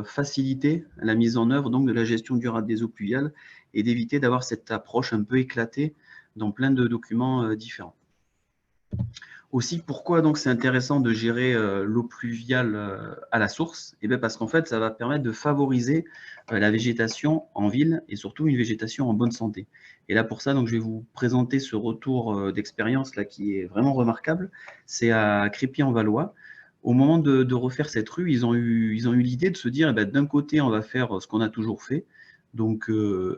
faciliter la mise en œuvre donc, de la gestion durable des eaux pluviales et d'éviter d'avoir cette approche un peu éclatée dans plein de documents différents. Aussi, pourquoi donc c'est intéressant de gérer l'eau pluviale à la source? Eh bien, parce qu'en fait, ça va permettre de favoriser la végétation en ville et surtout une végétation en bonne santé. Et là, pour ça, donc, je vais vous présenter ce retour d'expérience là qui est vraiment remarquable. C'est à Crépy-en-Valois. Au moment de refaire cette rue, ils ont eu l'idée de se dire, eh ben, d'un côté, on va faire ce qu'on a toujours fait, donc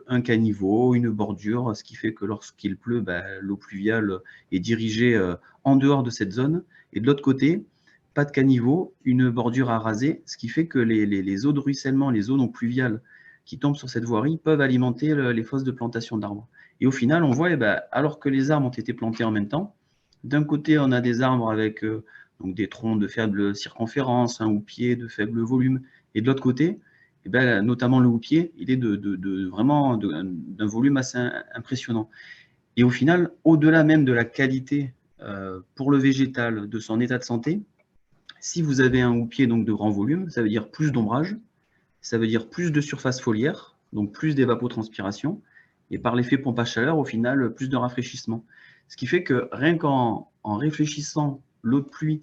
un caniveau, une bordure, ce qui fait que lorsqu'il pleut, ben, l'eau pluviale est dirigée en dehors de cette zone. Et de l'autre côté, pas de caniveau, une bordure à raser, ce qui fait que les eaux de ruissellement, les eaux non pluviales qui tombent sur cette voirie peuvent alimenter les fosses de plantation d'arbres. Et au final, on voit, eh ben, alors que les arbres ont été plantés en même temps, d'un côté, on a des arbres avec donc des troncs de faible circonférence, un houppier de faible volume, et de l'autre côté, eh ben, notamment le houppier, il est vraiment d'un volume assez impressionnant. Et au final, au-delà même de la qualité pour le végétal, de son état de santé, si vous avez un houppier donc de grand volume, ça veut dire plus d'ombrage, ça veut dire plus de surface foliaire, donc plus d'évapotranspiration, et par l'effet pompe à chaleur, au final, plus de rafraîchissement. Ce qui fait que rien qu'en réfléchissant l'eau de pluie,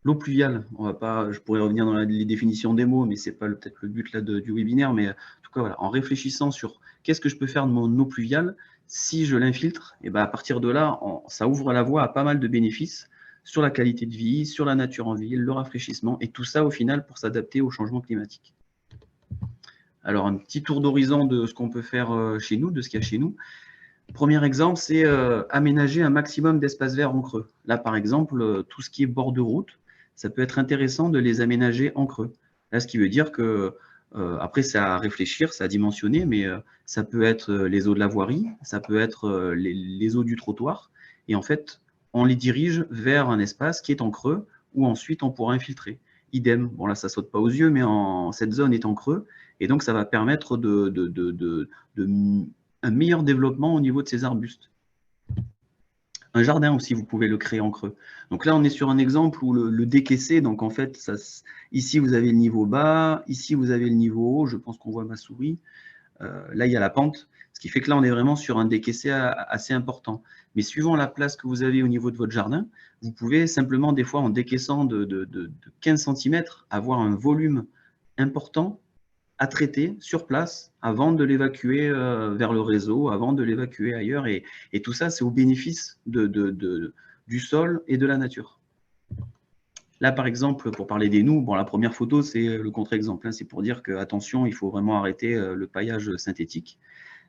l'eau pluviale, on va pas, je pourrais revenir dans les définitions des mots, mais ce n'est pas peut-être le but là du webinaire, mais en tout cas, voilà, en réfléchissant sur qu'est-ce que je peux faire de mon eau pluviale, si je l'infiltre, et ben à partir de là, ça ouvre la voie à pas mal de bénéfices sur la qualité de vie, sur la nature en ville, le rafraîchissement, et tout ça au final pour s'adapter au changement climatique. Alors, un petit tour d'horizon de ce qu'on peut faire chez nous, de ce qu'il y a chez nous. Premier exemple, c'est aménager un maximum d'espaces verts en creux. Là, par exemple, tout ce qui est bord de route, ça peut être intéressant de les aménager en creux. Là, ce qui veut dire que, après, c'est à réfléchir, c'est à dimensionner, mais ça peut être les eaux de la voirie, ça peut être les eaux du trottoir. Et en fait, on les dirige vers un espace qui est en creux, où ensuite on pourra infiltrer. Idem, bon là, ça saute pas aux yeux, mais cette zone est en creux, et donc ça va permettre un meilleur développement au niveau de ces arbustes. Un jardin aussi, vous pouvez le créer en creux. Donc là, on est sur un exemple où le décaissé, donc en fait, ici, vous avez le niveau bas, ici, vous avez le niveau haut, je pense qu'on voit ma souris. Là, il y a la pente, ce qui fait que là, on est vraiment sur un décaissé assez important. Mais suivant la place que vous avez au niveau de votre jardin, vous pouvez simplement, des fois, en décaissant de 15 cm, avoir un volume important à traiter sur place avant de l'évacuer vers le réseau, avant de l'évacuer ailleurs. Et tout ça, c'est au bénéfice du sol et de la nature. Là, par exemple, pour parler des noues, bon, la première photo, c'est le contre-exemple. Hein, c'est pour dire que, attention, il faut vraiment arrêter le paillage synthétique.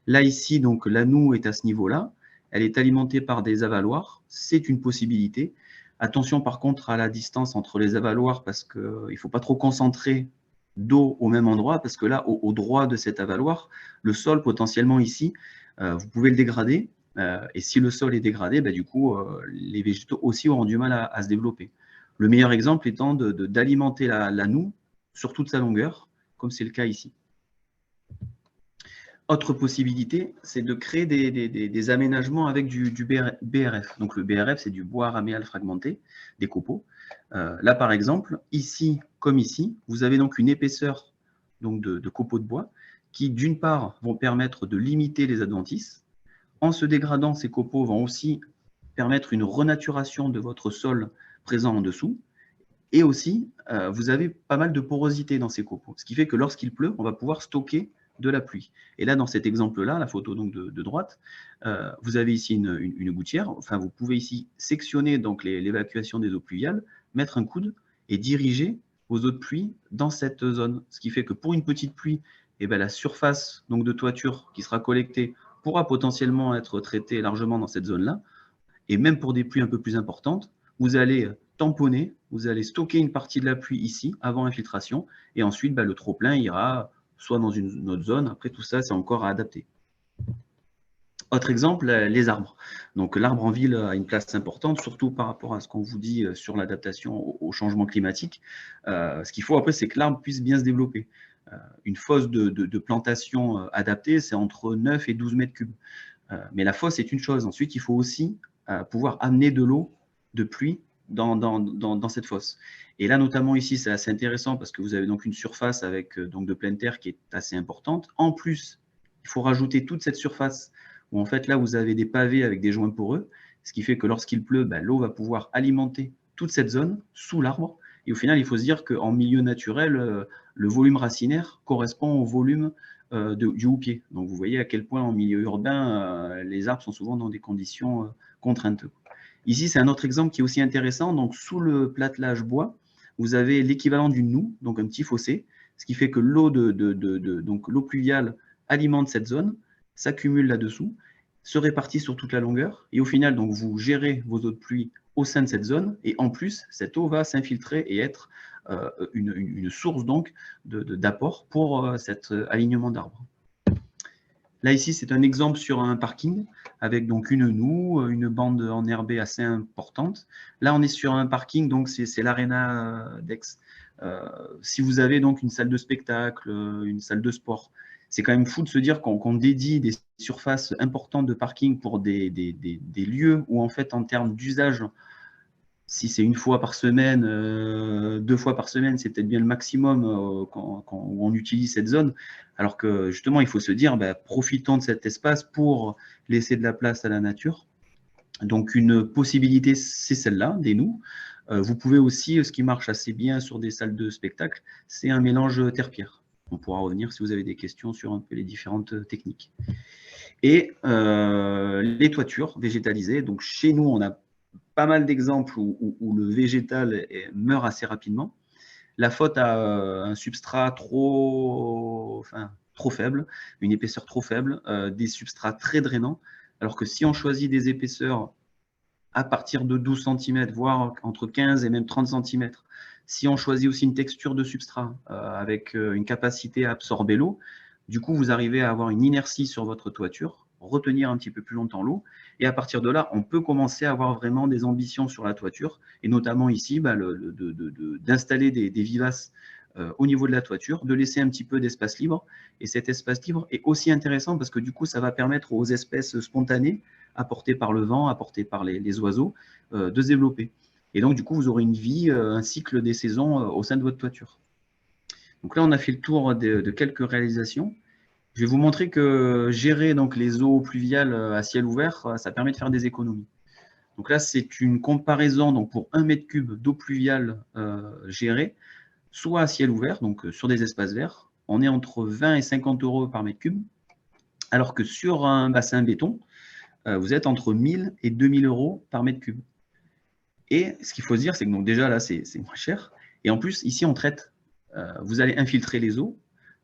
Là, ici, donc, la noue est à ce niveau-là. Elle est alimentée par des avaloirs. C'est une possibilité. Attention, par contre, à la distance entre les avaloirs, parce qu'il ne faut pas trop concentrer d'eau au même endroit, parce que là, au droit de cet avaloir, le sol, potentiellement ici, vous pouvez le dégrader. Et si le sol est dégradé, bah, du coup, les végétaux aussi auront du mal à se développer. Le meilleur exemple étant d'alimenter la noue sur toute sa longueur, comme c'est le cas ici. Autre possibilité, c'est de créer des aménagements avec du BRF. Donc le BRF, c'est du bois raméal fragmenté, des copeaux. Là, par exemple, ici comme ici, vous avez donc une épaisseur donc de copeaux de bois qui, d'une part, vont permettre de limiter les adventices. En se dégradant, ces copeaux vont aussi permettre une renaturation de votre sol présent en dessous. Et aussi, vous avez pas mal de porosité dans ces copeaux, ce qui fait que lorsqu'il pleut, on va pouvoir stocker de la pluie. Et là, dans cet exemple-là, la photo donc de droite, vous avez ici une gouttière. Enfin, vous pouvez ici sectionner donc l'évacuation des eaux pluviales, mettre un coude et diriger vos eaux de pluie dans cette zone. Ce qui fait que pour une petite pluie, eh bien, la surface donc, de toiture qui sera collectée pourra potentiellement être traitée largement dans cette zone-là. Et même pour des pluies un peu plus importantes, vous allez tamponner, vous allez stocker une partie de la pluie ici, avant infiltration, et ensuite, le trop-plein ira soit dans une autre zone. Après, tout ça, c'est encore à adapter. Autre exemple, les arbres. Donc, l'arbre en ville a une place importante, surtout par rapport à ce qu'on vous dit sur l'adaptation au changement climatique. Ce qu'il faut après, c'est que l'arbre puisse bien se développer. Une fosse de plantation adaptée, c'est entre 9 et 12 mètres cubes. Mais la fosse est une chose. Ensuite, il faut aussi pouvoir amener de l'eau de pluie dans cette fosse. Et là, notamment ici, c'est assez intéressant parce que vous avez donc une surface avec donc de pleine terre qui est assez importante. En plus, il faut rajouter toute cette surface où en fait là, vous avez des pavés avec des joints poreux, Ce qui fait que lorsqu'il pleut, l'eau va pouvoir alimenter toute cette zone sous l'arbre. Et au final, il faut se dire qu'en milieu naturel, le volume racinaire correspond au volume du houppier. Donc vous voyez à quel point en milieu urbain, les arbres sont souvent dans des conditions contraintes. Ici, c'est un autre exemple qui est aussi intéressant. Donc sous le platelage bois, vous avez l'équivalent d'une noue, donc un petit fossé, ce qui fait que l'eau donc l'eau pluviale alimente cette zone, s'accumule là-dessous, se répartit sur toute la longueur, et au final, donc, vous gérez vos eaux de pluie au sein de cette zone, et en plus, cette eau va s'infiltrer et être une source donc d'apport pour cet alignement d'arbres. Là, ici, c'est un exemple sur un parking avec donc une noue, une bande enherbée assez importante. Là, on est sur un parking, donc c'est l'Arena d'Aix. Si vous avez donc une salle de spectacle, une salle de sport, c'est quand même fou de se dire qu'on dédie des surfaces importantes de parking pour des lieux où, en fait, en termes d'usage, si c'est une fois par semaine, 2 fois par semaine, c'est peut-être bien le maximum où on utilise cette zone. Alors que justement, il faut se dire, profitons de cet espace pour laisser de la place à la nature. Donc une possibilité, c'est celle-là, des noues. Vous pouvez aussi, ce qui marche assez bien sur des salles de spectacle, c'est un mélange terre-pierre. On pourra revenir si vous avez des questions sur un peu les différentes techniques. Et les toitures végétalisées. Donc chez nous, on a pas mal d'exemples où le végétal meurt assez rapidement. La faute à un substrat trop faible, une épaisseur trop faible, des substrats très drainants, alors que si on choisit des épaisseurs à partir de 12 cm, voire entre 15 et même 30 cm, si on choisit aussi une texture de substrat avec une capacité à absorber l'eau, du coup, vous arrivez à avoir une inertie sur votre toiture, retenir un petit peu plus longtemps l'eau, et à partir de là, on peut commencer à avoir vraiment des ambitions sur la toiture, et notamment ici, d'installer des vivaces au niveau de la toiture, de laisser un petit peu d'espace libre, et cet espace libre est aussi intéressant parce que du coup, ça va permettre aux espèces spontanées, apportées par le vent, apportées par les oiseaux, de se développer. Et donc, du coup, vous aurez une vie, un cycle des saisons au sein de votre toiture. Donc là, on a fait le tour de quelques réalisations. Je vais vous montrer que gérer donc, les eaux pluviales à ciel ouvert, ça permet de faire des économies. Donc là, c'est une comparaison donc, pour 1 mètre cube d'eau pluviale gérée, soit à ciel ouvert, donc sur des espaces verts, on est entre 20 et 50 € par mètre cube, alors que sur un bassin béton, vous êtes entre 1000 et 2000 € par mètre cube. Et ce qu'il faut se dire, c'est que donc déjà là, c'est moins cher. Et en plus, ici, on traite. Vous allez infiltrer les eaux.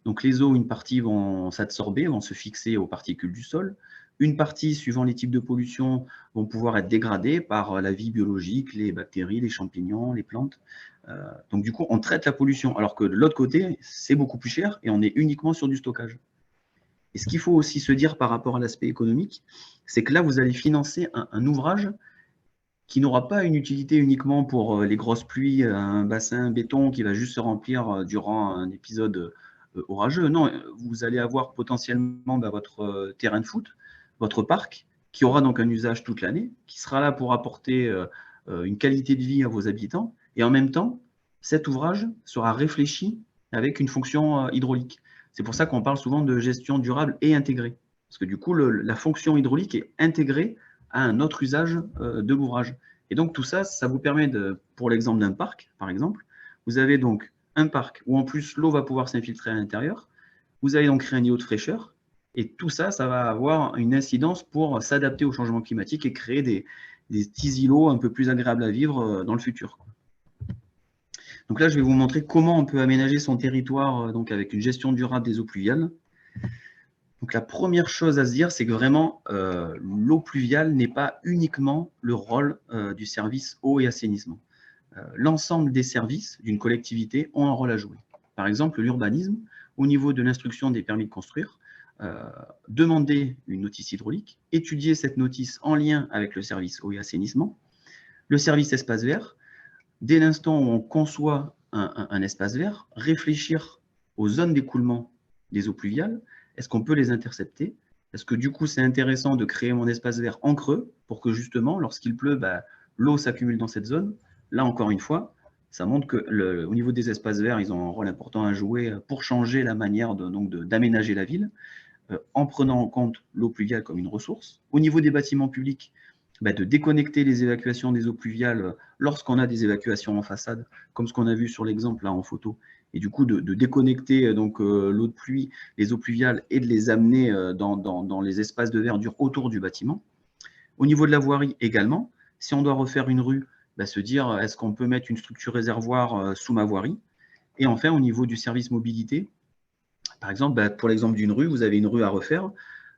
Donc les eaux, une partie vont s'absorber, vont se fixer aux particules du sol. Une partie, suivant les types de pollution, vont pouvoir être dégradées par la vie biologique, les bactéries, les champignons, les plantes. Donc du coup, on traite la pollution. Alors que de l'autre côté, c'est beaucoup plus cher et on est uniquement sur du stockage. Et ce qu'il faut aussi se dire par rapport à l'aspect économique, c'est que là, vous allez financer un ouvrage qui n'aura pas une utilité uniquement pour les grosses pluies, un bassin béton qui va juste se remplir durant un épisode orageux. Non, vous allez avoir potentiellement votre terrain de foot, votre parc, qui aura donc un usage toute l'année, qui sera là pour apporter une qualité de vie à vos habitants. Et en même temps, cet ouvrage sera réfléchi avec une fonction hydraulique. C'est pour ça qu'on parle souvent de gestion durable et intégrée. Parce que du coup, la fonction hydraulique est intégrée à un autre usage de l'ouvrage. Et donc tout ça, ça vous permet pour l'exemple d'un parc, par exemple, vous avez donc un parc où en plus l'eau va pouvoir s'infiltrer à l'intérieur, vous allez donc créer un îlot de fraîcheur, et tout ça, ça va avoir une incidence pour s'adapter au changement climatique et créer des petits îlots un peu plus agréables à vivre dans le futur. Donc là, je vais vous montrer comment on peut aménager son territoire donc avec une gestion durable des eaux pluviales. Donc la première chose à se dire, c'est que vraiment, l'eau pluviale n'est pas uniquement le rôle du service eau et assainissement. L'ensemble des services d'une collectivité ont un rôle à jouer. Par exemple, l'urbanisme, au niveau de l'instruction des permis de construire, demander une notice hydraulique, étudier cette notice en lien avec le service eau et assainissement, le service espace vert, dès l'instant où on conçoit un espace vert, réfléchir aux zones d'écoulement des eaux pluviales. Est-ce qu'on peut les intercepter? Est-ce que du coup, c'est intéressant de créer mon espace vert en creux pour que justement, lorsqu'il pleut, l'eau s'accumule dans cette zone? Là, encore une fois, ça montre qu'au niveau des espaces verts, ils ont un rôle important à jouer pour changer la manière d'aménager la ville, en prenant en compte l'eau pluviale comme une ressource. Au niveau des bâtiments publics, de déconnecter les évacuations des eaux pluviales lorsqu'on a des évacuations en façade, comme ce qu'on a vu sur l'exemple là en photo, et du coup de déconnecter donc l'eau de pluie, les eaux pluviales, et de les amener dans les espaces de verdure autour du bâtiment. Au niveau de la voirie également, si on doit refaire une rue, se dire est-ce qu'on peut mettre une structure réservoir sous ma voirie. Et enfin, au niveau du service mobilité, par exemple, pour l'exemple d'une rue, vous avez une rue à refaire,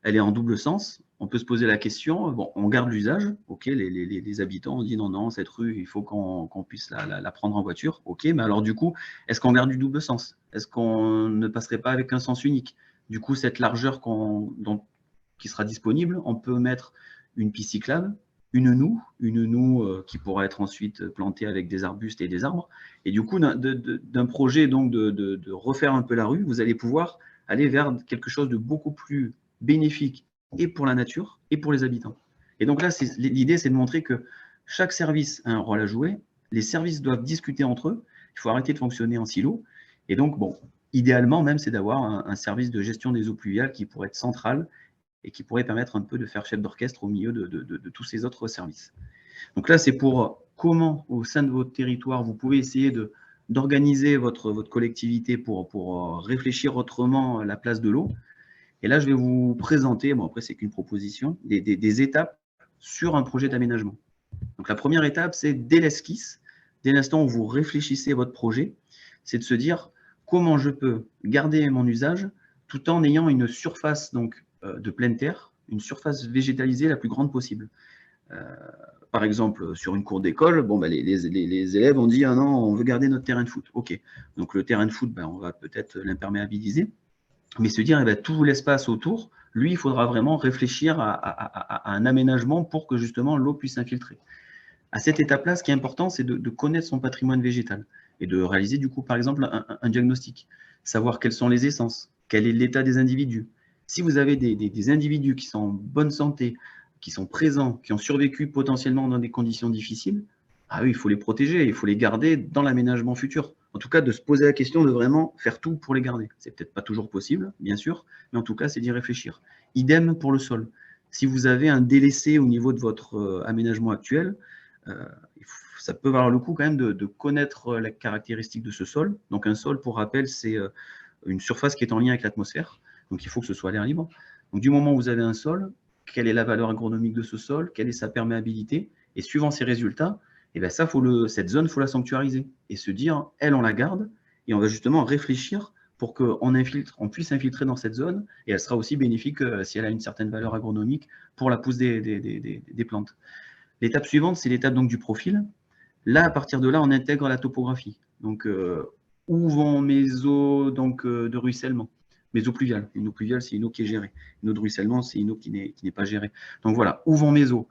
elle est en double sens. On peut se poser la question, bon, on garde l'usage, ok, les habitants ont dit non, non, cette rue, il faut qu'on puisse la prendre en voiture, ok, mais alors du coup, est-ce qu'on garde du double sens? Est-ce qu'on ne passerait pas avec un sens unique? Du coup, cette largeur qui sera disponible, on peut mettre une piste cyclable, une noue qui pourra être ensuite plantée avec des arbustes et des arbres. Et du coup, d'un projet donc de refaire un peu la rue, vous allez pouvoir aller vers quelque chose de beaucoup plus bénéfique et pour la nature et pour les habitants. Et donc là, l'idée, c'est de montrer que chaque service a un rôle à jouer. Les services doivent discuter entre eux. Il faut arrêter de fonctionner en silo. Et donc, bon, idéalement même, c'est d'avoir un service de gestion des eaux pluviales qui pourrait être central et qui pourrait permettre un peu de faire chef d'orchestre au milieu de tous ces autres services. Donc là, c'est pour comment, au sein de votre territoire, vous pouvez essayer d'organiser votre collectivité pour réfléchir autrement la place de l'eau. Et là, je vais vous présenter, bon après c'est qu'une proposition, des étapes sur un projet d'aménagement. Donc la première étape, c'est dès l'esquisse, dès l'instant où vous réfléchissez à votre projet, c'est de se dire comment je peux garder mon usage tout en ayant une surface donc, de pleine terre, une surface végétalisée la plus grande possible. Par exemple, sur une cour d'école, bon, les élèves ont dit ah non, on veut garder notre terrain de foot. Ok, donc le terrain de foot, on va peut-être l'imperméabiliser. Mais se dire, tout l'espace autour, lui, il faudra vraiment réfléchir à un aménagement pour que justement l'eau puisse s'infiltrer. À cette étape-là, ce qui est important, c'est de connaître son patrimoine végétal et de réaliser du coup, par exemple, un diagnostic. Savoir quelles sont les essences, quel est l'état des individus. Si vous avez des individus qui sont en bonne santé, qui sont présents, qui ont survécu potentiellement dans des conditions difficiles, ah oui, il faut les protéger, il faut les garder dans l'aménagement futur. En tout cas, de se poser la question de vraiment faire tout pour les garder. C'est peut-être pas toujours possible, bien sûr, mais en tout cas, c'est d'y réfléchir. Idem pour le sol. Si vous avez un délaissé au niveau de votre aménagement actuel, ça peut valoir le coup quand même de connaître la caractéristique de ce sol. Donc un sol, pour rappel, c'est une surface qui est en lien avec l'atmosphère. Donc il faut que ce soit à l'air libre. Donc du moment où vous avez un sol, quelle est la valeur agronomique de ce sol, quelle est sa perméabilité, et suivant ces résultats, cette zone, il faut la sanctuariser et se dire, elle, on la garde, et on va justement réfléchir pour qu'on puisse infiltrer dans cette zone, et elle sera aussi bénéfique si elle a une certaine valeur agronomique pour la pousse des plantes. L'étape suivante, c'est l'étape donc du profil. Là, à partir de là, on intègre la topographie. Donc, où vont mes eaux donc, de ruissellement? Mes eaux pluviales. Une eau pluviale, c'est une eau qui est gérée. Une eau de ruissellement, c'est une eau qui n'est pas gérée. Donc voilà, où vont mes eaux?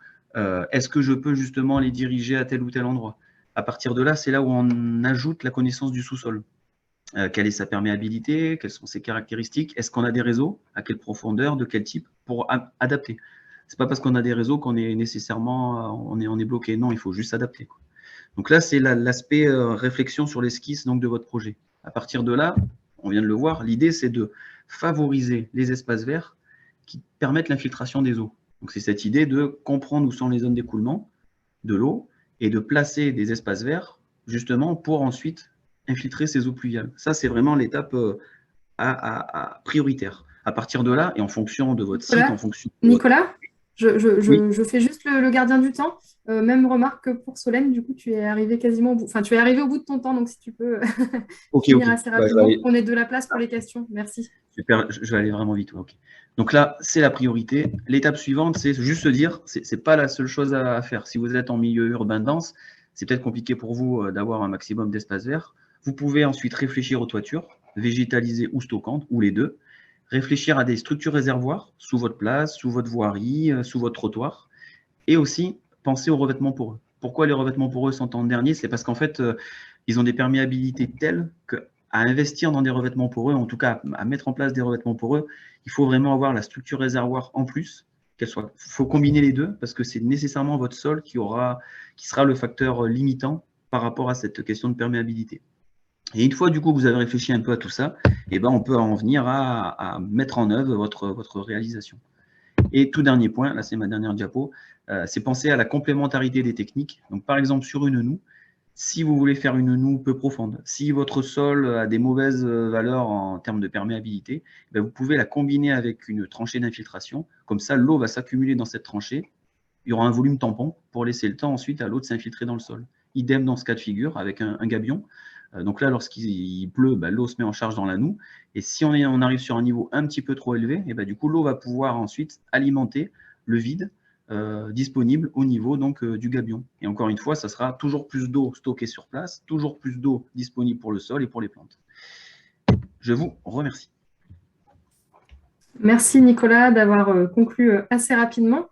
Est-ce que je peux justement les diriger à tel ou tel endroit? À partir de là, c'est là où on ajoute la connaissance du sous-sol. Quelle est sa perméabilité? Quelles sont ses caractéristiques? Est-ce qu'on a des réseaux? À quelle profondeur? De quel type? Pour adapter. C'est pas parce qu'on a des réseaux qu'on est nécessairement on est bloqué. Non, il faut juste s'adapter, quoi. Donc là, c'est l'aspect réflexion sur l'esquisse donc de votre projet. À partir de là, on vient de le voir, l'idée c'est de favoriser les espaces verts qui permettent l'infiltration des eaux. Donc c'est cette idée de comprendre où sont les zones d'écoulement de l'eau et de placer des espaces verts justement pour ensuite infiltrer ces eaux pluviales. Ça, c'est vraiment l'étape prioritaire. À partir de là, et en fonction de votre site, en fonction de Nicolas, je fais juste le gardien du temps. Même remarque que pour Solène, du coup, tu es arrivé quasiment au bout. Enfin, tu es arrivé au bout de ton temps, donc si tu peux finir assez rapidement, qu'on ait de la place pour les questions. Merci. Super, je vais aller vraiment vite. Okay. Donc là, c'est la priorité. L'étape suivante, c'est juste se dire, c'est pas la seule chose à faire. Si vous êtes en milieu urbain dense, c'est peut-être compliqué pour vous d'avoir un maximum d'espace vert. Vous pouvez ensuite réfléchir aux toitures, végétalisées ou stockantes, ou les deux. Réfléchir à des structures réservoirs sous votre place, sous votre voirie, sous votre trottoir. Et aussi, penser aux revêtements poreux. Pourquoi les revêtements poreux sont en dernier? C'est parce qu'en fait, ils ont des perméabilités telles qu'à investir dans des revêtements poreux, en tout cas à mettre en place des revêtements poreux, il faut vraiment avoir la structure réservoir en plus. Il faut combiner les deux parce que c'est nécessairement votre sol qui sera le facteur limitant par rapport à cette question de perméabilité. Et une fois du coup que vous avez réfléchi un peu à tout ça, on peut en venir à mettre en œuvre votre réalisation. Et tout dernier point, là c'est ma dernière diapo, c'est penser à la complémentarité des techniques. Donc par exemple sur une noue, si vous voulez faire une noue peu profonde, si votre sol a des mauvaises valeurs en termes de perméabilité, ben vous pouvez la combiner avec une tranchée d'infiltration. Comme ça, l'eau va s'accumuler dans cette tranchée. Il y aura un volume tampon pour laisser le temps ensuite à l'eau de s'infiltrer dans le sol. Idem dans ce cas de figure avec un gabion. Donc là, lorsqu'il pleut, ben, l'eau se met en charge dans la noue. Et si on arrive sur un niveau un petit peu trop élevé, et ben, du coup, l'eau va pouvoir ensuite alimenter le vide disponible au niveau donc, du gabion. Et encore une fois, ça sera toujours plus d'eau stockée sur place, toujours plus d'eau disponible pour le sol et pour les plantes. Je vous remercie. Merci Nicolas d'avoir conclu assez rapidement.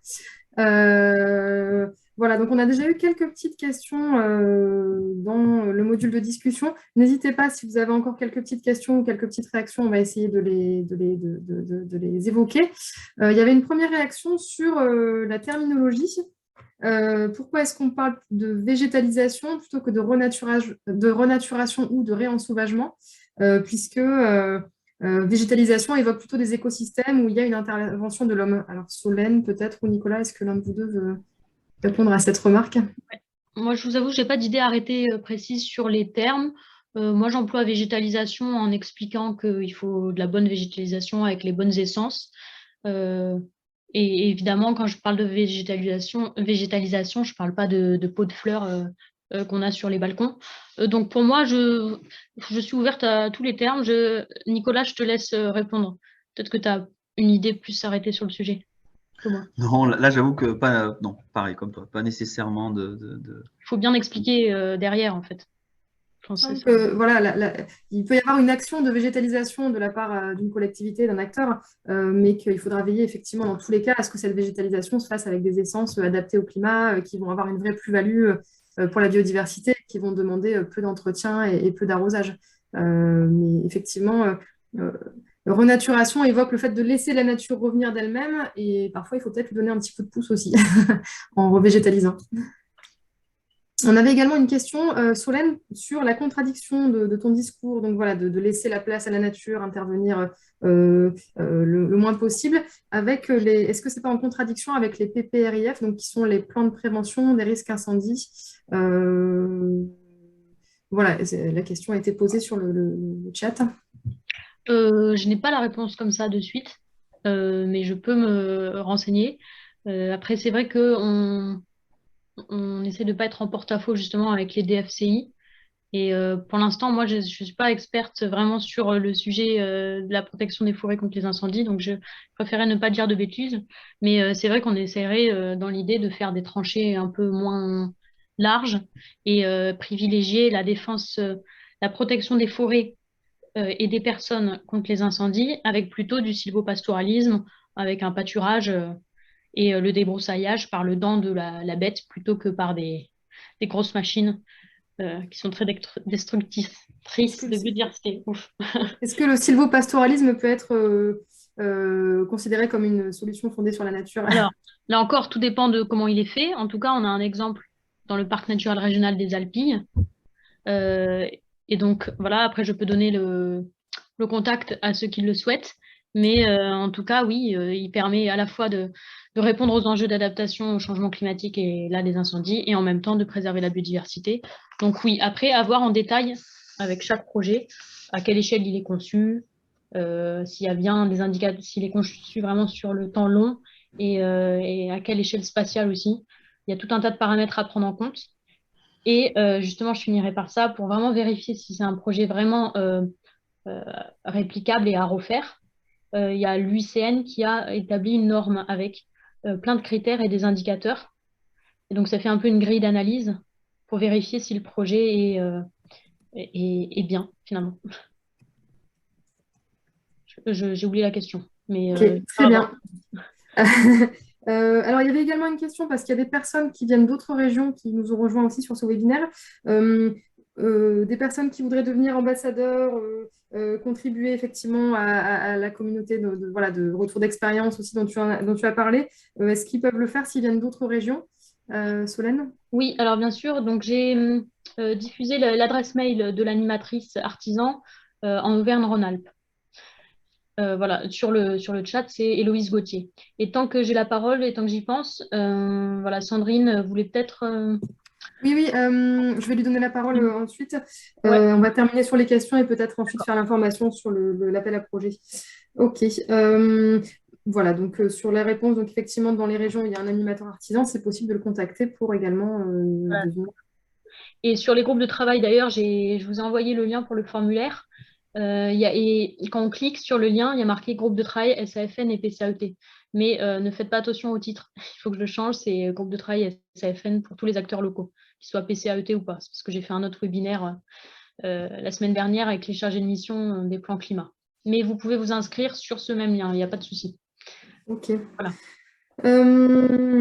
Voilà, donc on a déjà eu quelques petites questions dans le module de discussion. N'hésitez pas, si vous avez encore quelques petites questions ou quelques petites réactions, on va essayer de les évoquer. Il y avait une première réaction sur la terminologie. Pourquoi est-ce qu'on parle de végétalisation plutôt que de renaturation ou de réensauvagement, puisque végétalisation évoque plutôt des écosystèmes où il y a une intervention de l'homme. Alors Solène peut-être, ou Nicolas, est-ce que l'un de vous deux veut répondre à cette remarque? Moi, je vous avoue, je n'ai pas d'idée arrêtée précise sur les termes. Moi, j'emploie végétalisation en expliquant qu'il faut de la bonne végétalisation avec les bonnes essences. Et évidemment, quand je parle de végétalisation, je ne parle pas de pots de fleurs qu'on a sur les balcons. Donc pour moi, je suis ouverte à tous les termes. Nicolas, je te laisse répondre. Peut-être que tu as une idée plus arrêtée sur le sujet que moi. Non, là j'avoue que pas, non, pareil comme toi, pas nécessairement Il faut bien expliquer derrière en fait. Voilà, il peut y avoir une action de végétalisation de la part d'une collectivité, d'un acteur, mais qu'il faudra veiller effectivement dans tous les cas à ce que cette végétalisation se fasse avec des essences adaptées au climat, qui vont avoir une vraie plus-value pour la biodiversité, qui vont demander peu d'entretien et peu d'arrosage. Mais effectivement, renaturation évoque le fait de laisser la nature revenir d'elle-même, et parfois il faut peut-être lui donner un petit coup de pouce aussi en revégétalisant. On avait également une question, Solène, sur la contradiction de ton discours, donc voilà, de laisser la place à la nature, intervenir le moins possible, avec est-ce que ce n'est pas en contradiction avec les PPRIF, donc qui sont les plans de prévention des risques incendies? Voilà, la question a été posée sur le chat. Je n'ai pas la réponse comme ça de suite, mais je peux me renseigner. Après, c'est vrai qu'on essaie de ne pas être en porte-à-faux justement avec les DFCI. Et pour l'instant, moi, je ne suis pas experte vraiment sur le sujet de la protection des forêts contre les incendies, donc je préférais ne pas dire de bêtises. Mais c'est vrai qu'on essaierait dans l'idée de faire des tranchées un peu moins larges et privilégier la défense, la protection des forêts et des personnes contre les incendies avec plutôt du sylvopastoralisme, avec un pâturage et le débroussaillage par le dent de la bête plutôt que par des grosses machines qui sont très destructrices de biodiversité. Est-ce que le sylvopastoralisme peut être considéré comme une solution fondée sur la nature? Alors, là encore, tout dépend de comment il est fait. En tout cas, on a un exemple dans le parc naturel régional des Alpilles. Et donc, voilà, après, je peux donner le contact à ceux qui le souhaitent. Mais en tout cas, oui, il permet à la fois de répondre aux enjeux d'adaptation au changement climatique et là des incendies, et en même temps de préserver la biodiversité. Donc oui, après, à voir en détail avec chaque projet, à quelle échelle il est conçu, s'il y a bien des indicateurs, s'il est conçu vraiment sur le temps long, et à quelle échelle spatiale aussi. Il y a tout un tas de paramètres à prendre en compte. Et justement, je finirai par ça pour vraiment vérifier si c'est un projet vraiment réplicable et à refaire. Il y a l'UICN qui a établi une norme avec plein de critères et des indicateurs. Et donc, ça fait un peu une grille d'analyse pour vérifier si le projet est bien, finalement. J'ai oublié la question. Mais, très bien. Alors, il y avait également une question parce qu'il y a des personnes qui viennent d'autres régions qui nous ont rejoints aussi sur ce webinaire. Des personnes qui voudraient devenir ambassadeurs, contribuer effectivement à la communauté voilà, de retour d'expérience aussi dont tu as parlé. Est-ce qu'ils peuvent le faire s'ils viennent d'autres régions? Solène? Oui, alors bien sûr. Donc, j'ai diffusé l'adresse mail de l'animatrice artisan en Auvergne-Rhône-Alpes. Voilà, sur le chat, c'est Héloïse Gauthier. Et tant que j'ai la parole et tant que j'y pense, voilà, Sandrine voulait peut-être… Oui, oui, je vais lui donner la parole ensuite. Ouais. On va terminer sur les questions et peut-être ensuite faire l'information sur l'appel à projet. Ok. Voilà, donc sur les réponses, donc effectivement, dans les régions où il y a un animateur artisan, c'est possible de le contacter pour également devenir. Et sur les groupes de travail, d'ailleurs, je vous ai envoyé le lien pour le formulaire. Et quand on clique sur le lien, il y a marqué groupe de travail SAFN et PCAET. Mais ne faites pas attention au titre. Il faut que je le change. C'est groupe de travail SAFN pour tous les acteurs locaux, qu'ils soient PCAET ou pas. C'est parce que j'ai fait un autre webinaire la semaine dernière avec les chargés de mission des plans climat. Mais vous pouvez vous inscrire sur ce même lien. Il n'y a pas de souci. Ok. Voilà.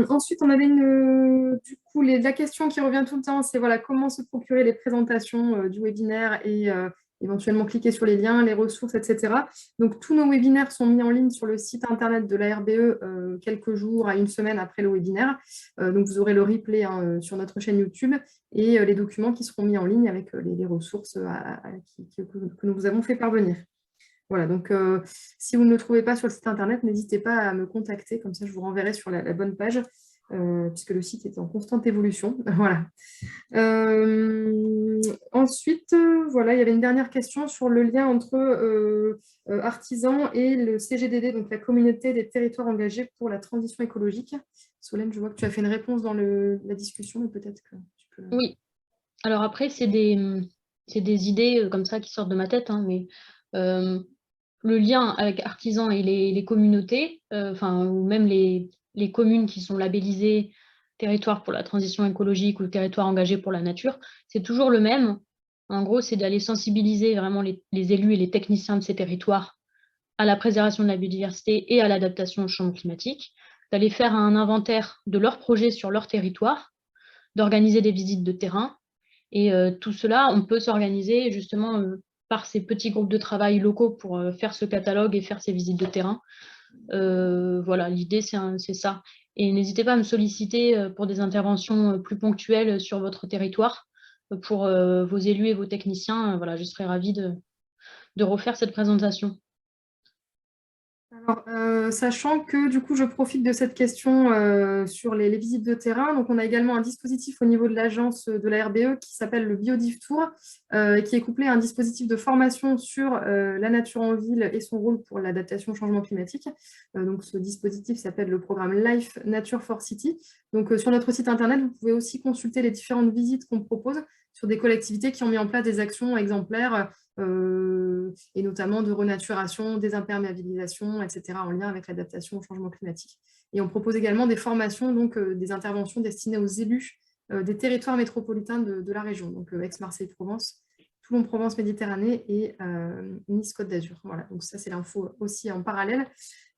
Ensuite, on avait du coup, la question qui revient tout le temps, c'est voilà, comment se procurer les présentations du webinaire et éventuellement cliquer sur les liens, les ressources, etc. Donc, tous nos webinaires sont mis en ligne sur le site internet de la RBE quelques jours à une semaine après le webinaire. Donc, vous aurez le replay sur notre chaîne YouTube et les documents qui seront mis en ligne avec les ressources que nous vous avons fait parvenir. Voilà, donc si vous ne le trouvez pas sur le site internet, n'hésitez pas à me contacter, comme ça je vous renverrai sur la bonne page, puisque le site est en constante évolution. Voilà. Ensuite, voilà, il y avait une dernière question sur le lien entre artisans et le CGDD, donc la communauté des territoires engagés pour la transition écologique. Solène, je vois que tu as fait une réponse dans la discussion, mais peut-être que tu peux… Oui. Alors après, c'est des idées comme ça qui sortent de ma tête, hein, mais le lien avec artisans et les communautés, ou même les communes qui sont labellisées territoire pour la transition écologique ou territoire engagé pour la nature, c'est toujours le même. En gros, c'est d'aller sensibiliser vraiment les élus et les techniciens de ces territoires à la préservation de la biodiversité et à l'adaptation au changement climatique, d'aller faire un inventaire de leurs projets sur leur territoire, d'organiser des visites de terrain. Et tout cela, on peut s'organiser justement par ces petits groupes de travail locaux pour faire ce catalogue et faire ces visites de terrain. Voilà, l'idée, c'est ça. Et n'hésitez pas à me solliciter pour des interventions plus ponctuelles sur votre territoire, pour vos élus et vos techniciens. Voilà, je serais ravie de refaire cette présentation. Alors, sachant que du coup, je profite de cette question sur les visites de terrain. Donc, on a également un dispositif au niveau de l'agence de la RBE qui s'appelle le BioDiv Tour, qui est couplé à un dispositif de formation sur la nature en ville et son rôle pour l'adaptation au changement climatique. Donc, ce dispositif s'appelle le programme Life Nature for City. Donc, sur notre site internet, vous pouvez aussi consulter les différentes visites qu'on propose sur des collectivités qui ont mis en place des actions exemplaires et notamment de renaturation, désimperméabilisation, etc., en lien avec l'adaptation au changement climatique. Et on propose également des formations, donc des interventions destinées aux élus des territoires métropolitains de la région, donc Aix-Marseille-Provence, Toulon-Provence-Méditerranée et Nice-Côte d'Azur. Voilà, donc ça c'est l'info aussi en parallèle.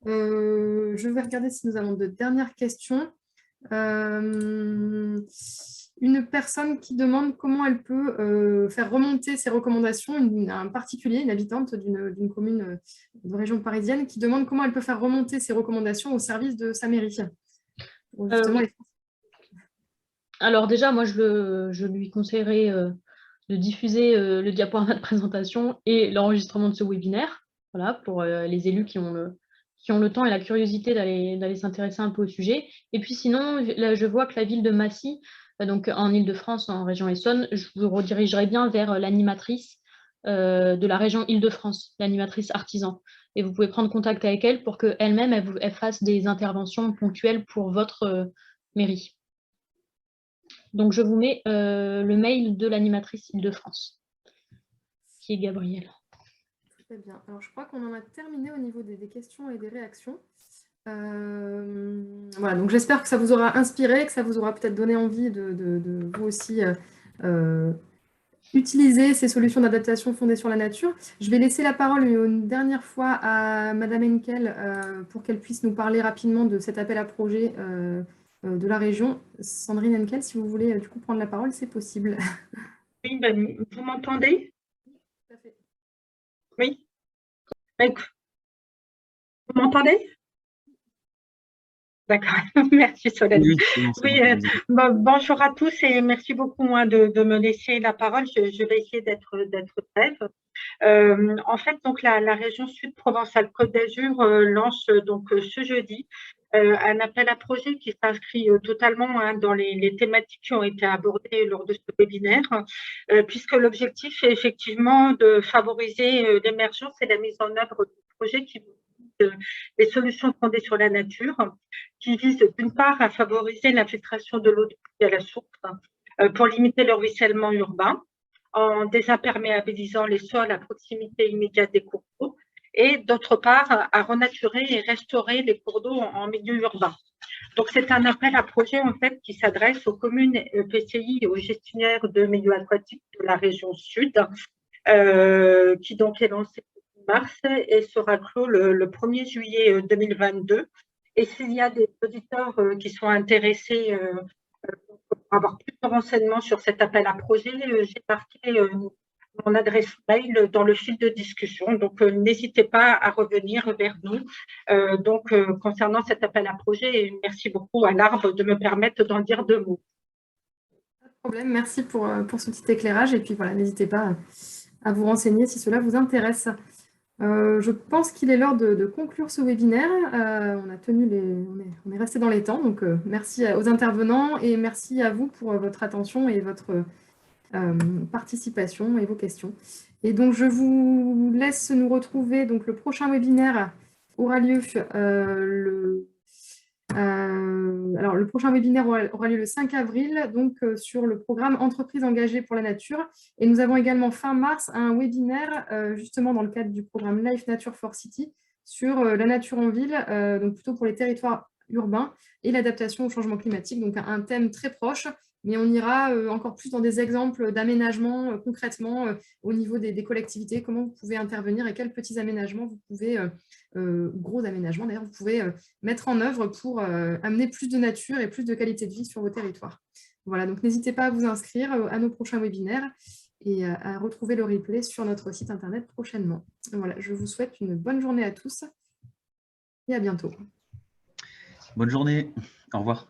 Je vais regarder si nous avons de dernières questions. Une personne qui demande comment elle peut faire remonter ses recommandations, un particulier, une habitante d'une commune de région parisienne, qui demande comment elle peut faire remonter ses recommandations au service de sa mairie. Oui. Alors déjà, moi, je lui conseillerais de diffuser le diaporama de présentation et l'enregistrement de ce webinaire, voilà, pour les élus qui ont le temps et la curiosité d'aller s'intéresser un peu au sujet. Et puis sinon, là, je vois que la ville de Massy, donc en Île-de-France, en région Essonne, je vous redirigerai bien vers l'animatrice de la région Île-de-France, l'animatrice artisan. Et vous pouvez prendre contact avec elle pour qu'elle-même, elle fasse des interventions ponctuelles pour votre mairie. Donc, je vous mets le mail de l'animatrice Île-de-France, qui est Gabrielle. Très bien. Alors, je crois qu'on en a terminé au niveau des questions et des réactions. Voilà, donc j'espère que ça vous aura inspiré, que ça vous aura peut-être donné envie de vous aussi utiliser ces solutions d'adaptation fondées sur la nature. Je vais laisser la parole une dernière fois à Madame Henkel pour qu'elle puisse nous parler rapidement de cet appel à projet de la région. Sandrine Henkel, si vous voulez du coup prendre la parole, c'est possible. Oui, ben, vous m'entendez? Tout à fait. Oui. Vous m'entendez? D'accord, merci Solène. Oui, bonjour à tous et merci beaucoup de me laisser la parole. Je vais essayer d'être brève. En fait, donc, la région Sud Provence-Alpes-Côte d'Azur lance donc ce jeudi un appel à projet qui s'inscrit totalement dans les thématiques qui ont été abordées lors de ce webinaire, puisque l'objectif est effectivement de favoriser l'émergence et la mise en œuvre de projets qui des solutions fondées sur la nature, qui visent d'une part à favoriser l'infiltration de l'eau de pluie à la source pour limiter le ruissellement urbain, en désimperméabilisant les sols à proximité immédiate des cours d'eau, et d'autre part à renaturer et restaurer les cours d'eau en milieu urbain. Donc c'est un appel à projet en fait qui s'adresse aux communes PCI et aux gestionnaires de milieux aquatiques de la région Sud, qui donc est lancé mars et sera clos le 1er juillet 2022. Et s'il y a des auditeurs qui sont intéressés pour avoir plus de renseignements sur cet appel à projet, j'ai marqué mon adresse mail dans le fil de discussion. Donc, n'hésitez pas à revenir vers nous. Concernant cet appel à projet, merci beaucoup à l'Arbre de me permettre d'en dire 2 mots. Pas de problème, merci pour ce petit éclairage. Et puis voilà, n'hésitez pas à vous renseigner si cela vous intéresse. Je pense qu'il est l'heure de conclure ce webinaire. On est resté dans les temps, donc merci aux intervenants et merci à vous pour votre attention et votre participation et vos questions. Et donc, je vous laisse nous retrouver. Donc, le prochain webinaire aura lieu le prochain webinaire aura lieu le 5 avril, donc sur le programme Entreprises engagées pour la nature. Et nous avons également fin mars un webinaire, justement dans le cadre du programme Life Nature for City, sur la nature en ville, donc plutôt pour les territoires urbains et l'adaptation au changement climatique. Donc un thème très proche, mais on ira encore plus dans des exemples d'aménagement concrètement au niveau des collectivités, comment vous pouvez intervenir et quels petits aménagements vous pouvez, gros aménagements d'ailleurs, vous pouvez mettre en œuvre pour amener plus de nature et plus de qualité de vie sur vos territoires. Voilà, donc n'hésitez pas à vous inscrire à nos prochains webinaires et à retrouver le replay sur notre site internet prochainement. Voilà, je vous souhaite une bonne journée à tous et à bientôt. Bonne journée, au revoir.